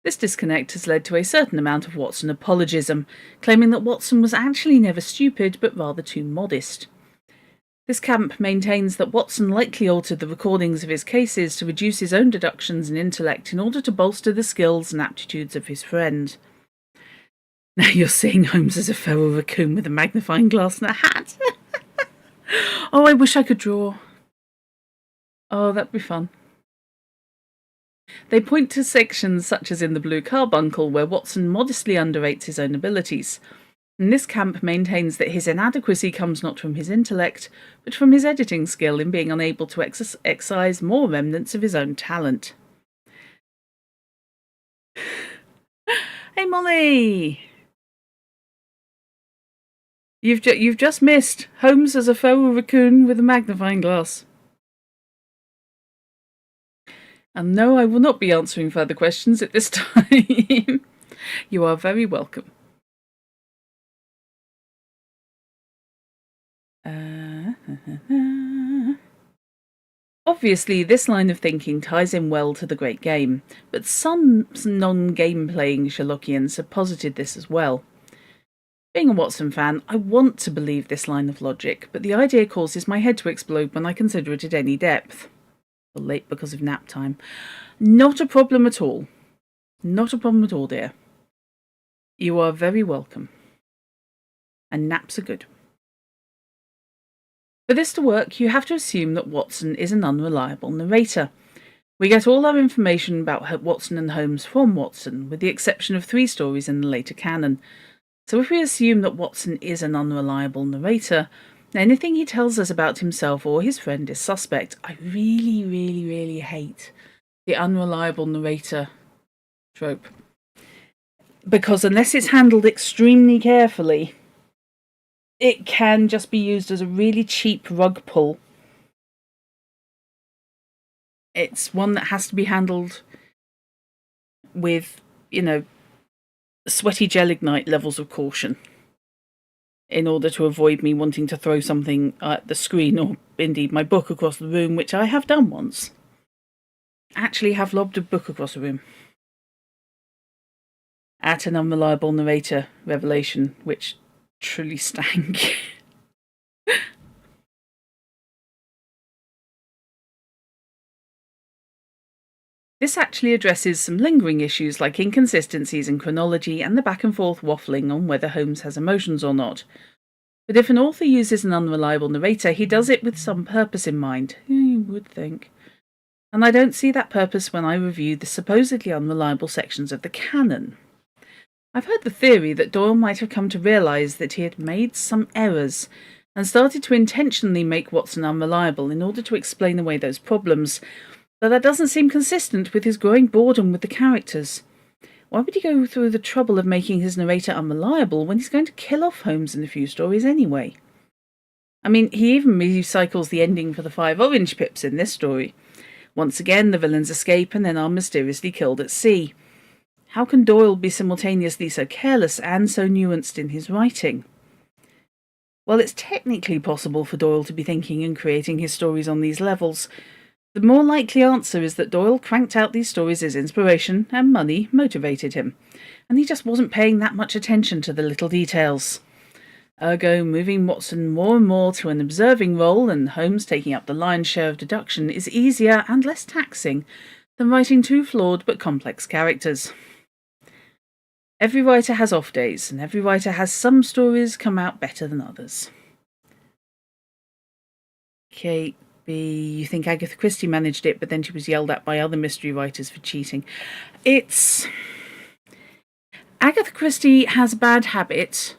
This disconnect has led to a certain amount of Watson apologism, claiming that Watson was actually never stupid but rather too modest. This camp maintains that Watson likely altered the recordings of his cases to reduce his own deductions and intellect in order to bolster the skills and aptitudes of his friend. Now you're seeing Holmes as a feral raccoon with a magnifying glass and a hat. Oh, I wish I could draw. Oh, that'd be fun. They point to sections such as in The Blue Carbuncle, where Watson modestly underrates his own abilities. And this camp maintains that his inadequacy comes not from his intellect, but from his editing skill in being unable to excise more remnants of his own talent. Hey, Molly! You've just missed Holmes as a feral raccoon with a magnifying glass. And no, I will not be answering further questions at this time. You are very welcome. Obviously, this line of thinking ties in well to the Great Game, but some non-game-playing Sherlockians have posited this as well. Being a Watson fan, I want to believe this line of logic, but the idea causes my head to explode when I consider it at any depth. Late because of nap time. Not a problem at all. Not a problem at all, dear. You are very welcome. And naps are good. For this to work, you have to assume that Watson is an unreliable narrator. We get all our information about Watson and Holmes from Watson, with the exception of 3 stories in the later canon. So if we assume that Watson is an unreliable narrator, anything he tells us about himself or his friend is suspect. I really, really, really hate the unreliable narrator trope. Because unless it's handled extremely carefully, it can just be used as a really cheap rug pull. It's one that has to be handled with, sweaty gelignite levels of caution in order to avoid me wanting to throw something at the screen or indeed my book across the room, which I have done once. Actually have lobbed a book across the room at an unreliable narrator revelation, which truly stank. This actually addresses some lingering issues like inconsistencies in chronology and the back and forth waffling on whether Holmes has emotions or not. But if an author uses an unreliable narrator, he does it with some purpose in mind, you would think. And I don't see that purpose when I review the supposedly unreliable sections of the canon. I've heard the theory that Doyle might have come to realise that he had made some errors and started to intentionally make Watson unreliable in order to explain away those problems, but that doesn't seem consistent with his growing boredom with the characters. Why would he go through the trouble of making his narrator unreliable when he's going to kill off Holmes in a few stories anyway? I mean, he even recycles the ending for the 5 orange pips in this story. Once again, the villains escape and then are mysteriously killed at sea. How can Doyle be simultaneously so careless and so nuanced in his writing? Well, it's technically possible for Doyle to be thinking and creating his stories on these levels. The more likely answer is that Doyle cranked out these stories as inspiration, and money motivated him, and he just wasn't paying that much attention to the little details. Ergo, moving Watson more and more to an observing role and Holmes taking up the lion's share of deduction is easier and less taxing than writing 2 flawed but complex characters. Every writer has off days, and every writer has some stories come out better than others. Kate B, you think Agatha Christie managed it, but then she was yelled at by other mystery writers for cheating. Agatha Christie has a bad habit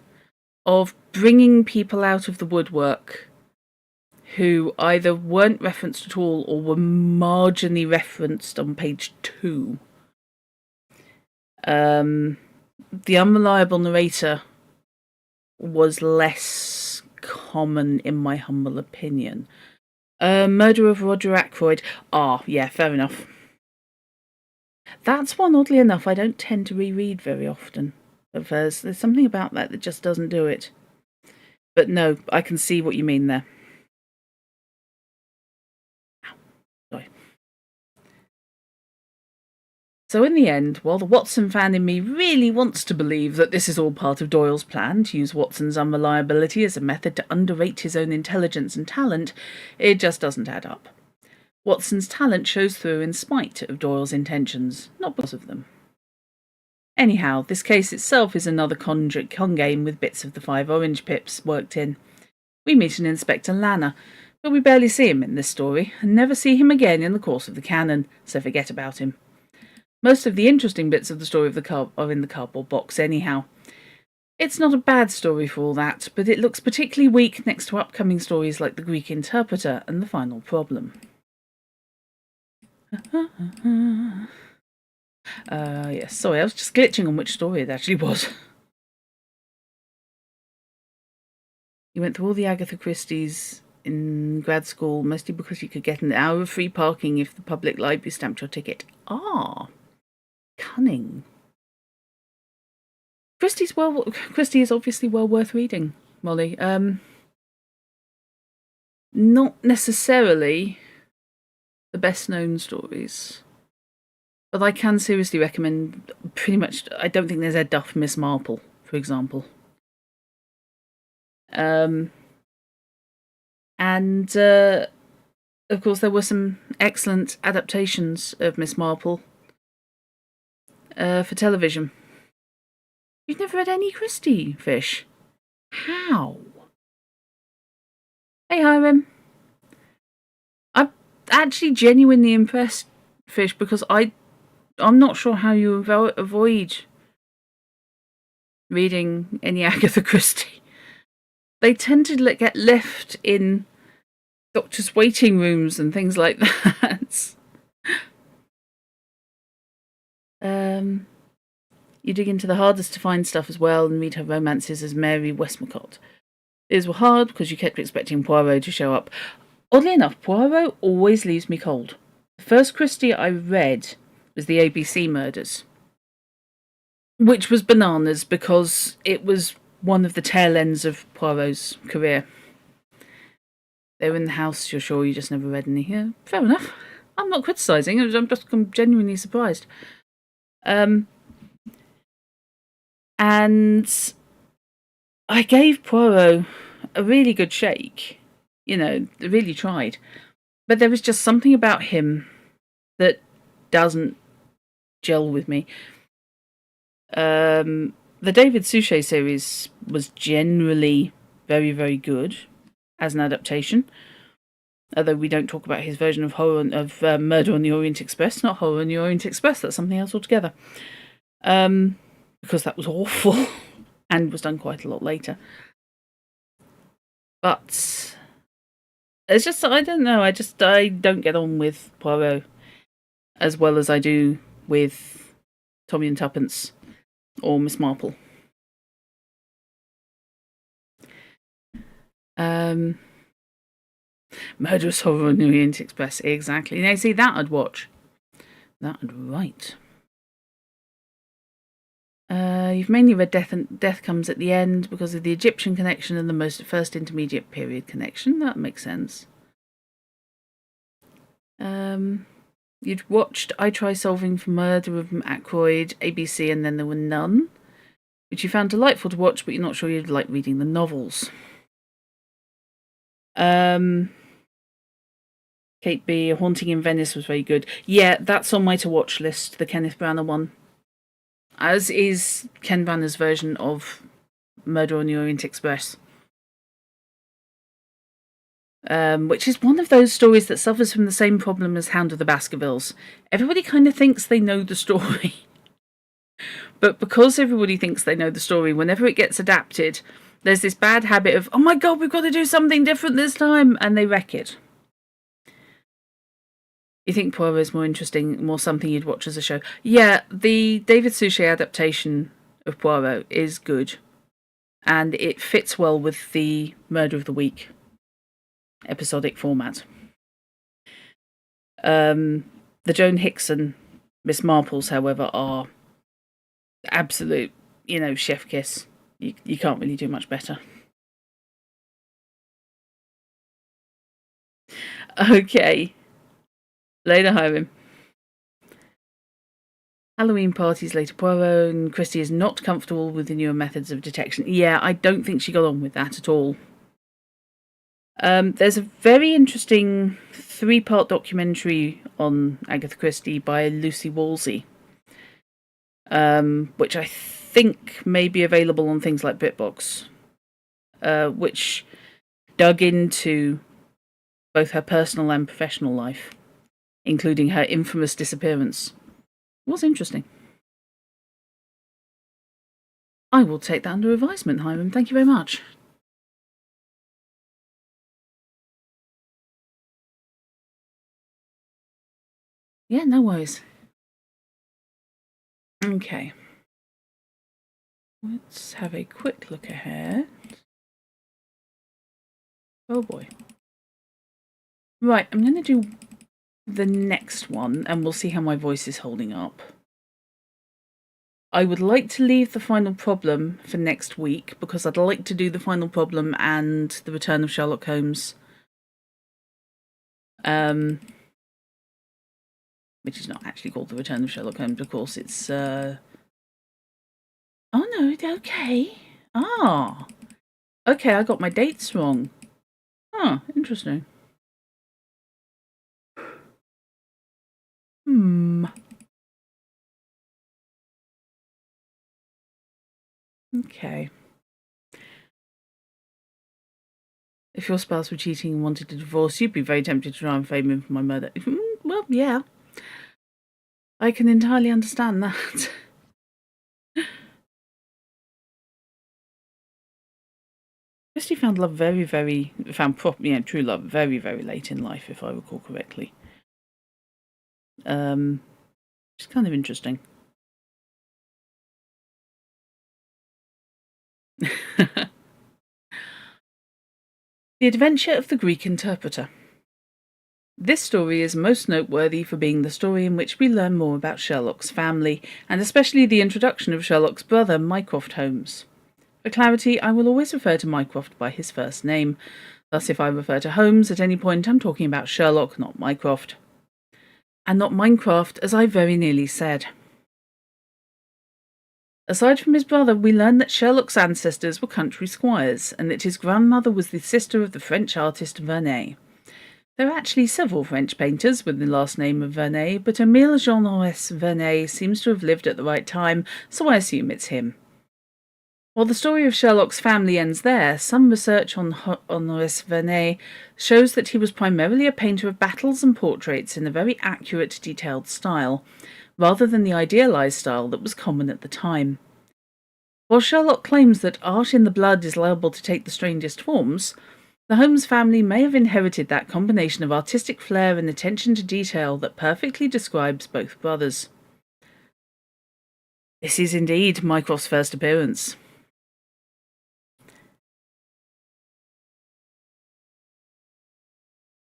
of bringing people out of the woodwork who either weren't referenced at all or were marginally referenced on page 2. The unreliable narrator was less common, in my humble opinion. Murder of Roger Ackroyd. Yeah, fair enough. That's one, oddly enough, I don't tend to reread very often. There's something about that just doesn't do it. But no, I can see what you mean there. Sorry. So in the end, while the Watson fan in me really wants to believe that this is all part of Doyle's plan to use Watson's unreliability as a method to underrate his own intelligence and talent, it just doesn't add up. Watson's talent shows through in spite of Doyle's intentions, not because of them. Anyhow, this case itself is another con game with bits of the 5 orange pips worked in. We meet an Inspector Lanner, but we barely see him in this story, and never see him again in the course of the canon, so forget about him. Most of the interesting bits of the story are in the cardboard box anyhow. It's not a bad story for all that, but it looks particularly weak next to upcoming stories like The Greek Interpreter and The Final Problem. Yes, sorry, I was just glitching on which story it actually was. You went through all the Agatha Christie's in grad school, mostly because you could get an hour of free parking if the public library stamped your ticket. Cunning. Christie is obviously well worth reading, Molly. Not necessarily the best known stories, but I can seriously recommend pretty much. I don't think there's a duff Miss Marple, for example. And of course there were some excellent adaptations of Miss Marple for television. You've never read any Christie, Fish? How? Hey, Hiram. I'm actually genuinely impressed, Fish, because I'm not sure how you avoid reading any Agatha Christie. They tend to get left in doctors' waiting rooms and things like that. You dig into the hardest to find stuff as well and read her romances as Mary Westmacott. These were hard because you kept expecting Poirot to show up. Oddly enough, Poirot always leaves me cold. The first Christie I read was the ABC Murders, which was bananas because it was one of the tail ends of Poirot's career. They were in the house, you're sure you just never read any. Yeah, fair enough. I'm not criticising, I'm genuinely surprised. And I gave Poirot a really good shake. You know, really tried. But there was just something about him that doesn't gel with me. The David Suchet series was generally very, very good as an adaptation. Although we don't talk about his version of Murder on the Orient Express. Not Horror on the Orient Express, that's something else altogether. Because that was awful and was done quite a lot later. But it's just, I don't know, I don't get on with Poirot as well as I do with Tommy and Tuppence or Miss Marple. Murderous Horror on the Orient Express, exactly. Now, see, that I'd watch. That I'd write. You've mainly read Death Comes at the End because of the Egyptian connection and the first intermediate period connection. That makes sense. You'd watched I Try Solving for Murder of Ackroyd, ABC, and then there were none, which you found delightful to watch, but you're not sure you'd like reading the novels. Kate B. Haunting in Venice was very good. Yeah, that's on my to-watch list, the Kenneth Branagh one. As is Ken Branagh's version of Murder on the Orient Express. Which is one of those stories that suffers from the same problem as Hound of the Baskervilles. Everybody kind of thinks they know the story. But because everybody thinks they know the story, whenever it gets adapted, there's this bad habit of, oh my god, we've got to do something different this time, and they wreck it. You think Poirot is more interesting, more something you'd watch as a show? Yeah, the David Suchet adaptation of Poirot is good, and it fits well with the Murder of the Week episodic format. The Joan Hickson Miss Marples, however, are absolute, chef kiss. You can't really do much better. Okay. Later, Hiram. Halloween parties later. Poirot and Christie is not comfortable with the newer methods of detection. Yeah, I don't think she got on with that at all. There's a very interesting 3-part documentary on Agatha Christie by Lucy Wolsey, which I think may be available on things like BritBox, which dug into both her personal and professional life, including her infamous disappearance. It was interesting. I will take that under advisement, Hiram. Thank you very much. Yeah, no worries. Okay. Let's have a quick look ahead. Oh boy. Right, I'm going to do the next one, and we'll see how my voice is holding up. I would like to leave the final problem for next week, because I'd like to do the final problem and the return of Sherlock Holmes. Which is not actually called the Return of Sherlock Holmes, of course. It's, Oh no, okay. Okay, I got my dates wrong. Interesting. Okay. If your spouse were cheating and wanted to divorce, you'd be very tempted to try and frame him for my murder. Well, yeah. I can entirely understand that. Christie found love true love very, very late in life, if I recall correctly. It's kind of interesting. The Adventure of the Greek Interpreter. This story is most noteworthy for being the story in which we learn more about Sherlock's family, and especially the introduction of Sherlock's brother, Mycroft Holmes. For clarity, I will always refer to Mycroft by his first name. Thus, if I refer to Holmes at any point, I'm talking about Sherlock, not Mycroft. And not Minecraft, as I very nearly said. Aside from his brother, we learn that Sherlock's ancestors were country squires, and that his grandmother was the sister of the French artist Vernet. There are actually several French painters with the last name of Vernet, but Émile Jean-Horace Vernet seems to have lived at the right time, so I assume it's him. While the story of Sherlock's family ends there, some research on Horace Vernet shows that he was primarily a painter of battles and portraits in a very accurate, detailed style, rather than the idealized style that was common at the time. While Sherlock claims that art in the blood is liable to take the strangest forms, the Holmes family may have inherited that combination of artistic flair and attention to detail that perfectly describes both brothers. This is indeed Mycroft's first appearance.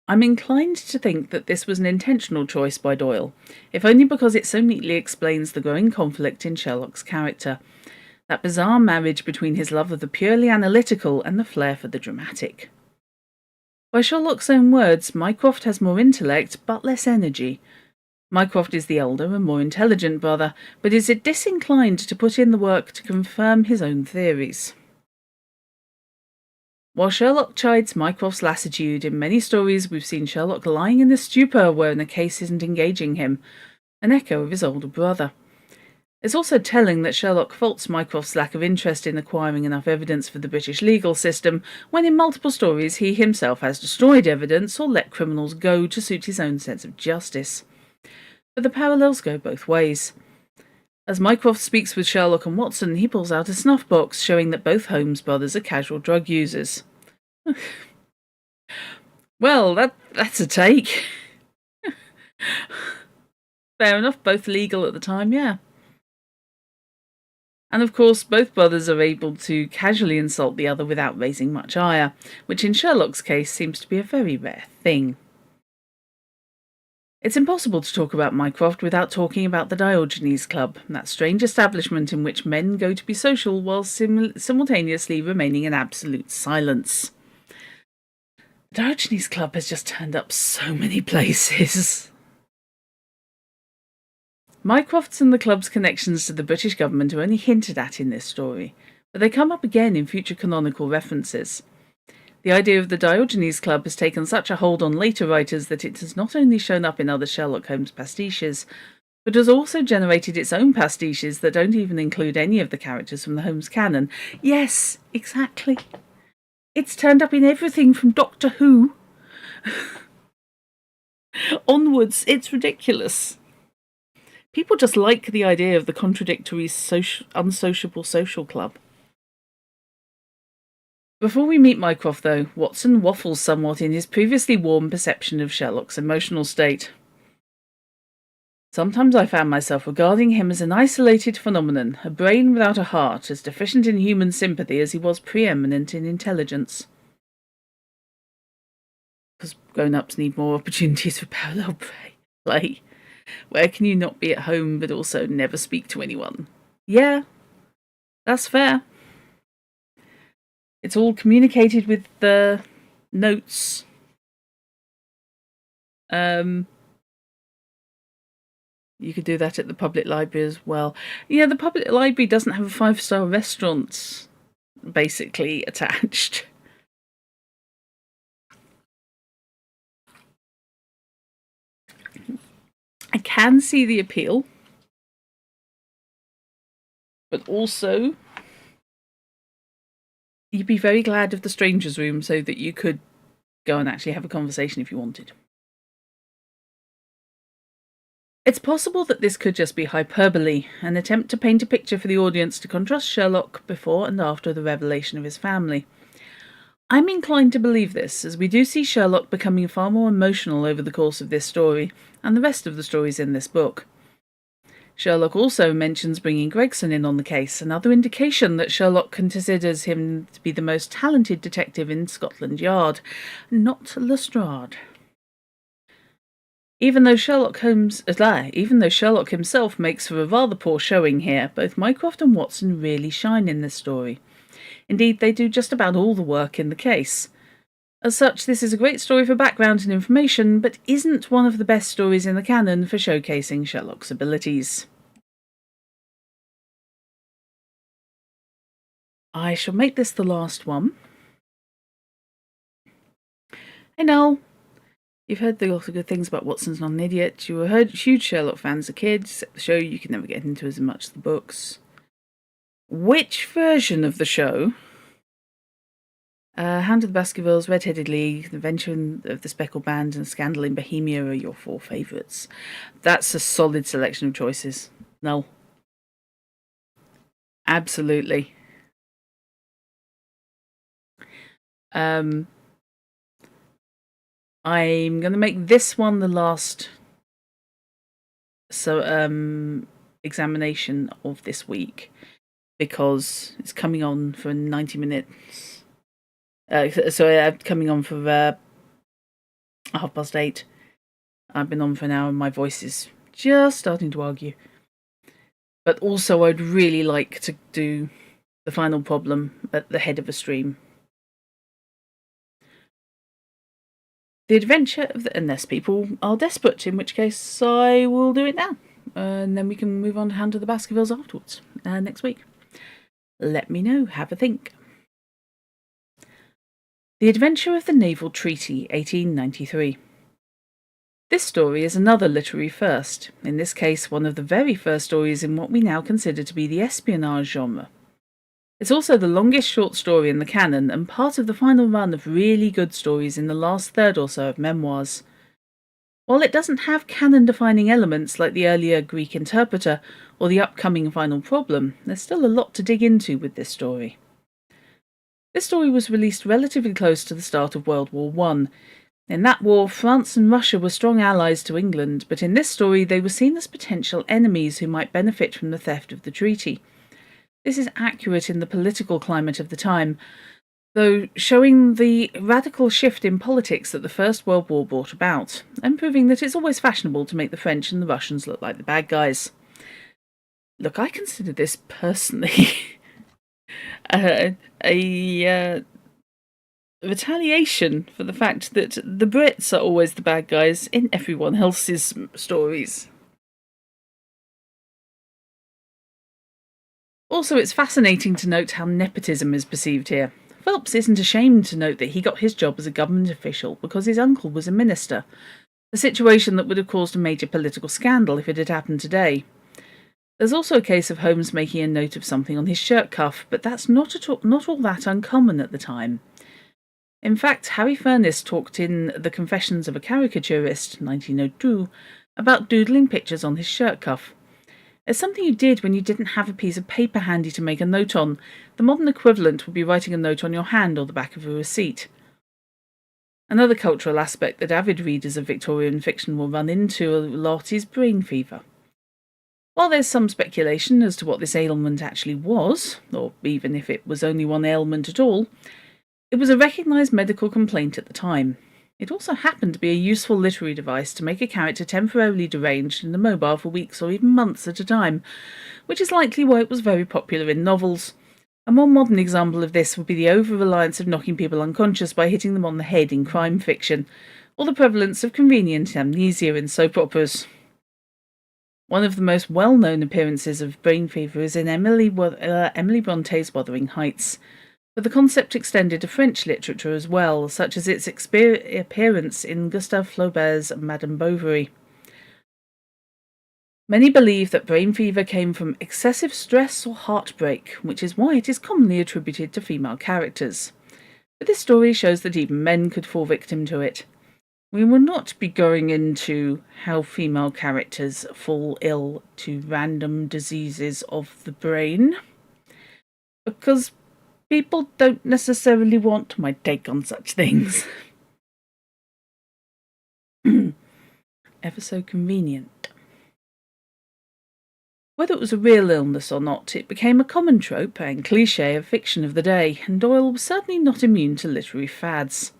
I'm inclined to think that this was an intentional choice by Doyle, if only because it so neatly explains the growing conflict in Sherlock's character, that bizarre marriage between his love of the purely analytical and the flair for the dramatic. By Sherlock's own words, Mycroft has more intellect but less energy. Mycroft is the elder and more intelligent brother, but is disinclined to put in the work to confirm his own theories. While Sherlock chides Mycroft's lassitude, in many stories we've seen Sherlock lying in a stupor when a case isn't engaging him, an echo of his older brother. It's also telling that Sherlock faults Mycroft's lack of interest in acquiring enough evidence for the British legal system, when in multiple stories he himself has destroyed evidence or let criminals go to suit his own sense of justice. But the parallels go both ways. As Mycroft speaks with Sherlock and Watson, he pulls out a snuff box, showing that both Holmes brothers are casual drug users. Well, that's a take. Fair enough, both legal at the time, yeah. And of course, both brothers are able to casually insult the other without raising much ire, which in Sherlock's case seems to be a very rare thing. It's impossible to talk about Mycroft without talking about the Diogenes Club, that strange establishment in which men go to be social while simultaneously remaining in absolute silence. The Diogenes Club has just turned up so many places. Mycroft's and the club's connections to the British government are only hinted at in this story, but they come up again in future canonical references. The idea of the Diogenes Club has taken such a hold on later writers that it has not only shown up in other Sherlock Holmes pastiches, but has also generated its own pastiches that don't even include any of the characters from the Holmes canon. Yes, exactly. It's turned up in everything from Doctor Who onwards. It's ridiculous. People just like the idea of the contradictory, unsociable social club. Before we meet Mycroft, though, Watson waffles somewhat in his previously warm perception of Sherlock's emotional state. Sometimes I found myself regarding him as an isolated phenomenon, a brain without a heart, as deficient in human sympathy as he was preeminent in intelligence. Because grown-ups need more opportunities for parallel play. Where can you not be at home but also never speak to anyone? Yeah, that's fair. It's all communicated with the notes. You could do that at the public library as well. Yeah, the public library doesn't have a 5-star restaurant, basically, attached. I can see the appeal, but also you'd be very glad of the stranger's room so that you could go and actually have a conversation if you wanted. It's possible that this could just be hyperbole, an attempt to paint a picture for the audience to contrast Sherlock before and after the revelation of his family. I'm inclined to believe this, as we do see Sherlock becoming far more emotional over the course of this story, and the rest of the stories in this book. Sherlock also mentions bringing Gregson in on the case, another indication that Sherlock considers him to be the most talented detective in Scotland Yard, not Lestrade. Even though Sherlock himself makes for a rather poor showing here, both Mycroft and Watson really shine in this story. Indeed, they do just about all the work in the case. As such, this is a great story for background and information, but isn't one of the best stories in the canon for showcasing Sherlock's abilities. I shall make this the last one. Hey Noel, you've heard a lot of good things about Watson's Not an Idiot. You were huge Sherlock fans as a kid, except the show you could never get into as much as the books. Which version of the show, Hound of the Baskervilles, Red-Headed League, The Adventure of the Speckled Band, and Scandal in Bohemia are your 4 favourites? That's a solid selection of choices. No. Absolutely. I'm going to make this one the last examination of this week, because it's coming on for 90 minutes. Coming on for 8:30. I've been on for an hour and my voice is just starting to argue. But also I'd really like to do the final problem at the head of a stream. The Adventure of unless people are desperate, in which case I will do it now. And then we can move on to Hound of the Baskervilles afterwards, next week. Let me know. Have a think. The Adventure of the Naval Treaty, 1893. This story is another literary first, in this case one of the very first stories in what we now consider to be the espionage genre. It's also the longest short story in the canon, and part of the final run of really good stories in the last third or so of Memoirs. While it doesn't have canon-defining elements like the earlier Greek interpreter or the upcoming final problem, there's still a lot to dig into with this story. This story was released relatively close to the start of World War I. In that war, France and Russia were strong allies to England, but in this story they were seen as potential enemies who might benefit from the theft of the treaty. This is accurate in the political climate of the time, though showing the radical shift in politics that the First World War brought about, and proving that it's always fashionable to make the French and the Russians look like the bad guys. Look, I consider this personally a retaliation for the fact that the Brits are always the bad guys in everyone else's stories. Also, it's fascinating to note how nepotism is perceived here. Phelps isn't ashamed to note that he got his job as a government official because his uncle was a minister, a situation that would have caused a major political scandal if it had happened today. There's also a case of Holmes making a note of something on his shirt cuff, but that's not all that uncommon at the time. In fact, Harry Furness talked in The Confessions of a Caricaturist, 1902, about doodling pictures on his shirt cuff. It's something you did when you didn't have a piece of paper handy to make a note on. The modern equivalent would be writing a note on your hand or the back of a receipt. Another cultural aspect that avid readers of Victorian fiction will run into a lot is brain fever. While there's some speculation as to what this ailment actually was, or even if it was only one ailment at all, it was a recognised medical complaint at the time. It also happened to be a useful literary device to make a character temporarily deranged and immobile for weeks or even months at a time, which is likely why it was very popular in novels. A more modern example of this would be the over-reliance of knocking people unconscious by hitting them on the head in crime fiction, or the prevalence of convenient amnesia in soap operas. One of the most well-known appearances of brain fever is in Emily Bronte's Wuthering Heights, but the concept extended to French literature as well, such as its appearance in Gustave Flaubert's Madame Bovary. Many believe that brain fever came from excessive stress or heartbreak, which is why it is commonly attributed to female characters. But this story shows that even men could fall victim to it. We will not be going into how female characters fall ill to random diseases of the brain, because people don't necessarily want my take on such things. Ever so convenient. Whether it was a real illness or not, it became a common trope and cliché of fiction of the day, and Doyle was certainly not immune to literary fads.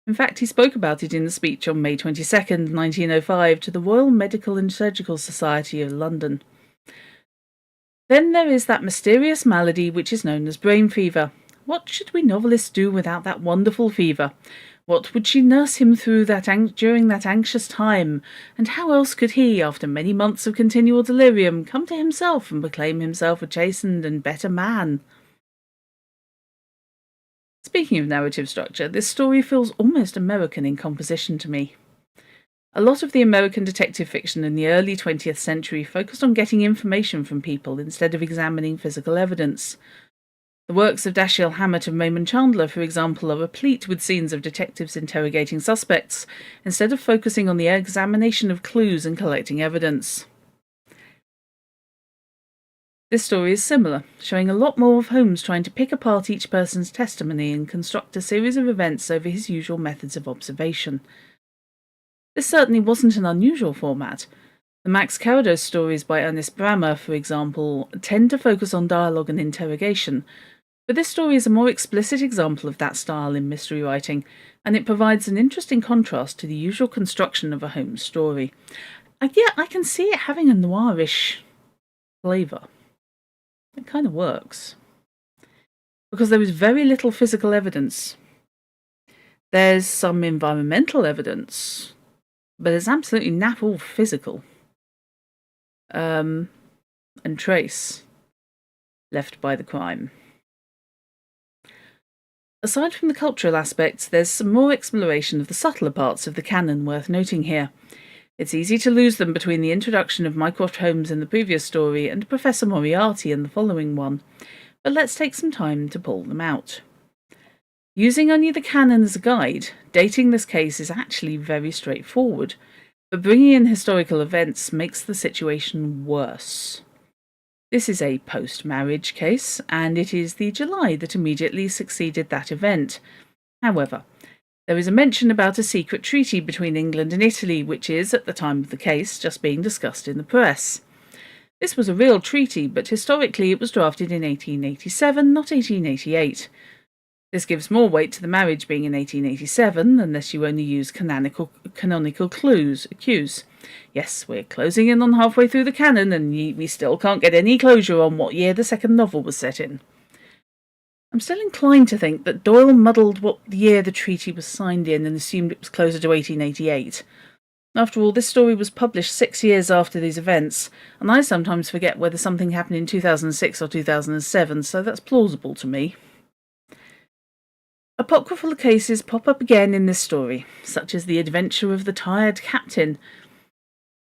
In fact, he spoke about it in a speech on May 22nd, 1905, to the Royal Medical and Surgical Society of London. Then there is that mysterious malady which is known as brain fever. What should we novelists do without that wonderful fever? What would she nurse him through during that anxious time? And how else could he, after many months of continual delirium, come to himself and proclaim himself a chastened and better man? Speaking of narrative structure, this story feels almost American in composition to me. A lot of the American detective fiction in the early 20th century focused on getting information from people instead of examining physical evidence. The works of Dashiell Hammett and Raymond Chandler, for example, are replete with scenes of detectives interrogating suspects, instead of focusing on the examination of clues and collecting evidence. This story is similar, showing a lot more of Holmes trying to pick apart each person's testimony and construct a series of events over his usual methods of observation. This certainly wasn't an unusual format. The Max Carados stories by Ernest Brammer, for example, tend to focus on dialogue and interrogation, but this story is a more explicit example of that style in mystery writing, and it provides an interesting contrast to the usual construction of a Holmes story. And yet I can see it having a noirish flavour. It kind of works. Because there is very little physical evidence. There's some environmental evidence, but there's absolutely naff all physical. And trace left by the crime. Aside from the cultural aspects, there's some more exploration of the subtler parts of the canon worth noting here. It's easy to lose them between the introduction of Mycroft Holmes in the previous story and Professor Moriarty in the following one, but let's take some time to pull them out. Using only the canon as a guide, dating this case is actually very straightforward. but bringing in historical events makes the situation worse. This is a post-marriage case, and it is the July that immediately succeeded that event. However, there is a mention about a secret treaty between England and Italy, which is, at the time of the case, just being discussed in the press. This was a real treaty, but historically it was drafted in 1887, not 1888. This gives more weight to the marriage being in 1887, unless you only use canonical cues. Yes, we're closing in on halfway through the canon, and we still can't get any closure on what year the second novel was set in. I'm still inclined to think that Doyle muddled what year the treaty was signed in and assumed it was closer to 1888. After all, this story was published 6 years after these events, and I sometimes forget whether something happened in 2006 or 2007, so that's plausible to me. Apocryphal cases pop up again in this story, such as the adventure of the tired captain.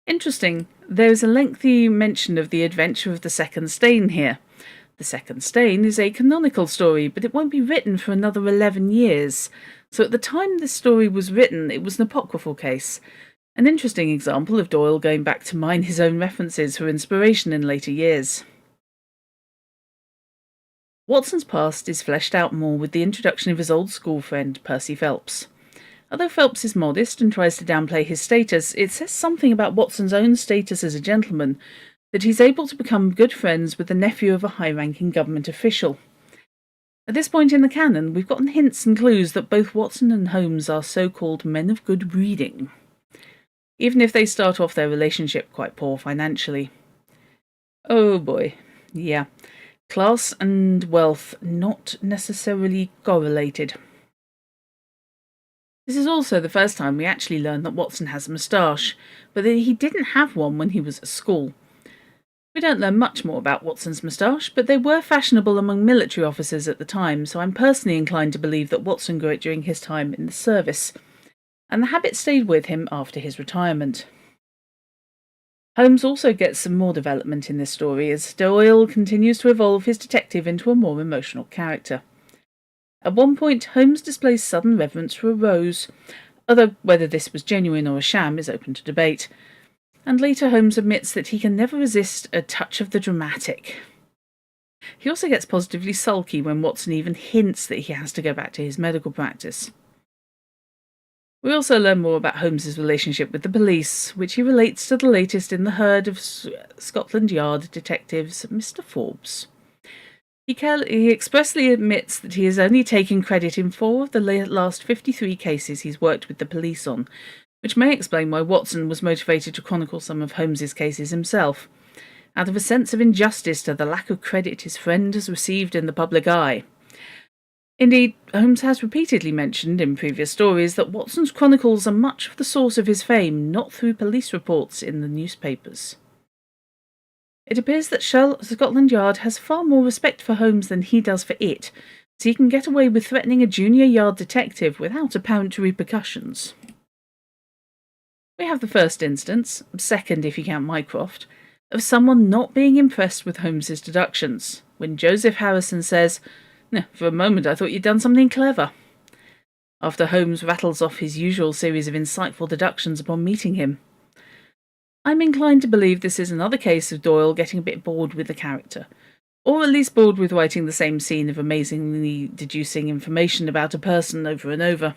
Interesting, there is a lengthy mention of the adventure of the second stain here. The second stain is a canonical story, but it won't be written for another 11 years. So at the time this story was written, it was an apocryphal case. An interesting example of Doyle going back to mine his own references for inspiration in later years. Watson's past is fleshed out more with the introduction of his old school friend, Percy Phelps. Although Phelps is modest and tries to downplay his status, it says something about Watson's own status as a gentleman, that he's able to become good friends with the nephew of a high-ranking government official. At this point in the canon, we've gotten hints and clues that both Watson and Holmes are so-called men of good breeding, even if they start off their relationship quite poor financially. Oh boy, yeah. Class and wealth not necessarily correlated. This is also the first time we actually learn that Watson has a moustache, but that he didn't have one when he was at school. We don't learn much more about Watson's moustache, but they were fashionable among military officers at the time, so I'm personally inclined to believe that Watson grew it during his time in the service, and the habit stayed with him after his retirement. Holmes also gets some more development in this story as Doyle continues to evolve his detective into a more emotional character. At one point, Holmes displays sudden reverence for a rose, although whether this was genuine or a sham is open to debate. And later Holmes admits that he can never resist a touch of the dramatic. He also gets positively sulky when Watson even hints that he has to go back to his medical practice. We also learn more about Holmes's relationship with the police, which he relates to the latest in the herd of Scotland Yard detectives, Mr. Forbes. He expressly admits that he has only taken credit in 4 of the last 53 cases he's worked with the police on, which may explain why Watson was motivated to chronicle some of Holmes's cases himself, out of a sense of injustice to the lack of credit his friend has received in the public eye. Indeed, Holmes has repeatedly mentioned in previous stories that Watson's chronicles are much of the source of his fame, not through police reports in the newspapers. It appears that Scotland Yard has far more respect for Holmes than he does for it, so he can get away with threatening a junior yard detective without apparent repercussions. We have the first instance, second if you count Mycroft, of someone not being impressed with Holmes's deductions, when Joseph Harrison says, "For a moment I thought you'd done something clever," after Holmes rattles off his usual series of insightful deductions upon meeting him. I'm inclined to believe this is another case of Doyle getting a bit bored with the character, or at least bored with writing the same scene of amazingly deducing information about a person over and over.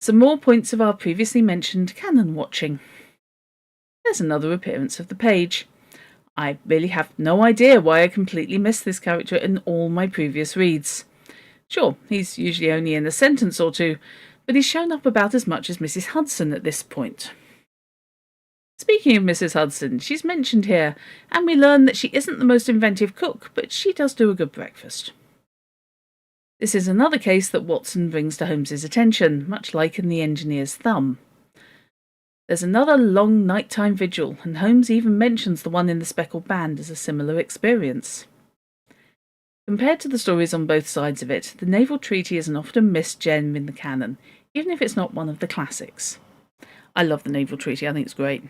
Some more points of our previously mentioned canon watching. There's another appearance of the page. I really have no idea why I completely missed this character in all my previous reads. Sure, he's usually only in a sentence or two, but he's shown up about as much as Mrs. Hudson at this point. Speaking of Mrs. Hudson, she's mentioned here, and we learn that she isn't the most inventive cook, but she does do a good breakfast. This is another case that Watson brings to Holmes's attention, much like in The Engineer's Thumb. There's another long nighttime vigil, and Holmes even mentions the one in the Speckled Band as a similar experience. Compared to the stories on both sides of it, the naval treaty is an often missed gem in the canon, even if it's not one of the classics. I love the naval treaty, I think it's great.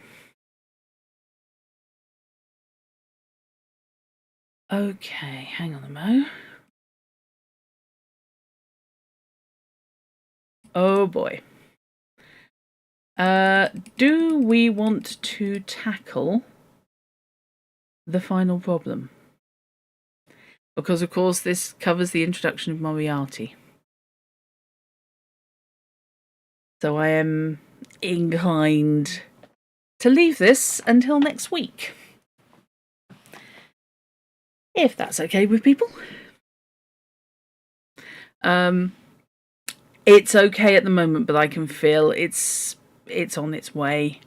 Okay, hang on a mo. Oh boy. Do we want to tackle the final problem? Because, of course, this covers the introduction of Moriarty. So I am inclined to leave this until next week. If that's okay with people. It's okay at the moment, but I can feel it's on its way.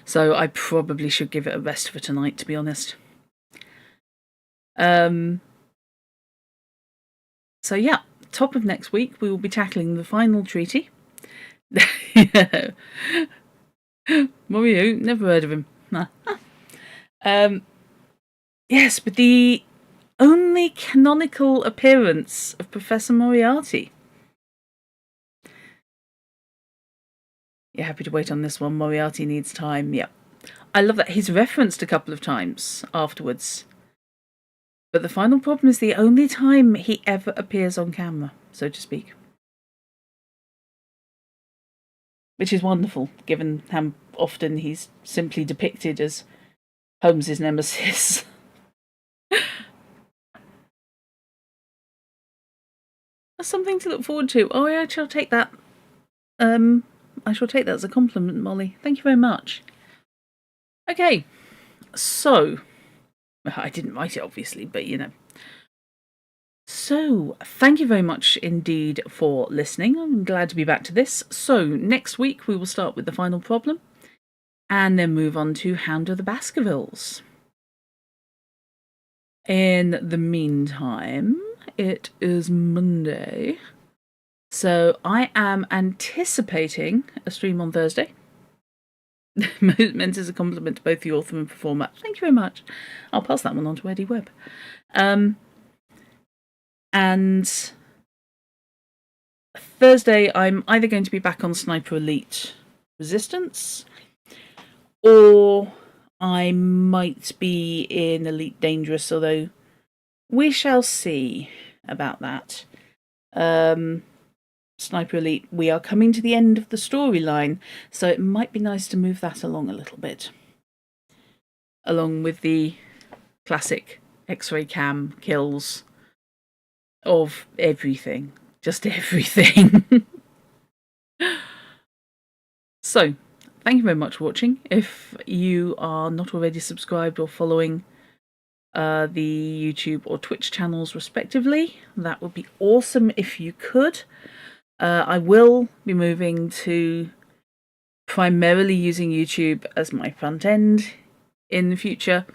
So I probably should give it a rest for tonight, to be honest. So yeah, top of next week we will be tackling the final treaty. Morio, never heard of him. Yes, but the only canonical appearance of Professor Moriarty. You're happy to wait on this one. Moriarty needs time. Yeah. I love that. He's referenced a couple of times afterwards. But the final problem is the only time he ever appears on camera, so to speak. Which is wonderful, given how often he's simply depicted as Holmes's nemesis. That's something to look forward to. Oh, yeah, I shall take that. I shall take that as a compliment, Molly. Thank you very much. Okay, so I didn't write it, obviously, but you know. So, thank you very much indeed for listening. I'm glad to be back to this. So, next week we will start with the final problem and then move on to Hound of the Baskervilles. In the meantime, it is Monday. So, I am anticipating a stream on Thursday. Meant as a compliment to both the author and performer. Thank you very much. I'll pass that one on to Eddy Webb. And Thursday, I'm either going to be back on Sniper Elite Resistance, or I might be in Elite Dangerous, although we shall see about that. Sniper Elite, we are coming to the end of the storyline, so it might be nice to move that along a little bit. Along with the classic X-ray cam kills of everything. Just everything. So, thank you very much for watching. If you are not already subscribed or following the YouTube or Twitch channels respectively, that would be awesome if you could. I will be moving to primarily using YouTube as my front end in the future.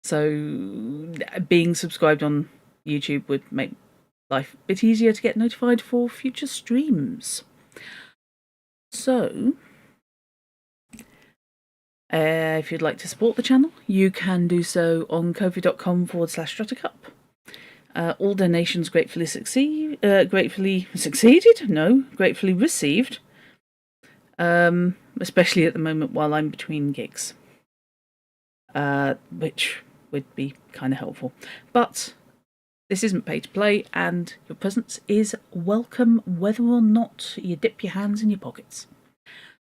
So being subscribed on YouTube would make life a bit easier to get notified for future streams. So if you'd like to support the channel, you can do so on ko-fi.com/struttercup. All donations gratefully gratefully received. Especially at the moment while I'm between gigs. Which would be kind of helpful. But this isn't pay to play, and your presence is welcome whether or not you dip your hands in your pockets.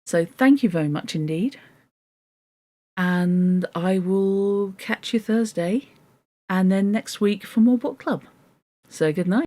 So thank you very much indeed. And I will catch you Thursday, and then next week for more book club. So good night.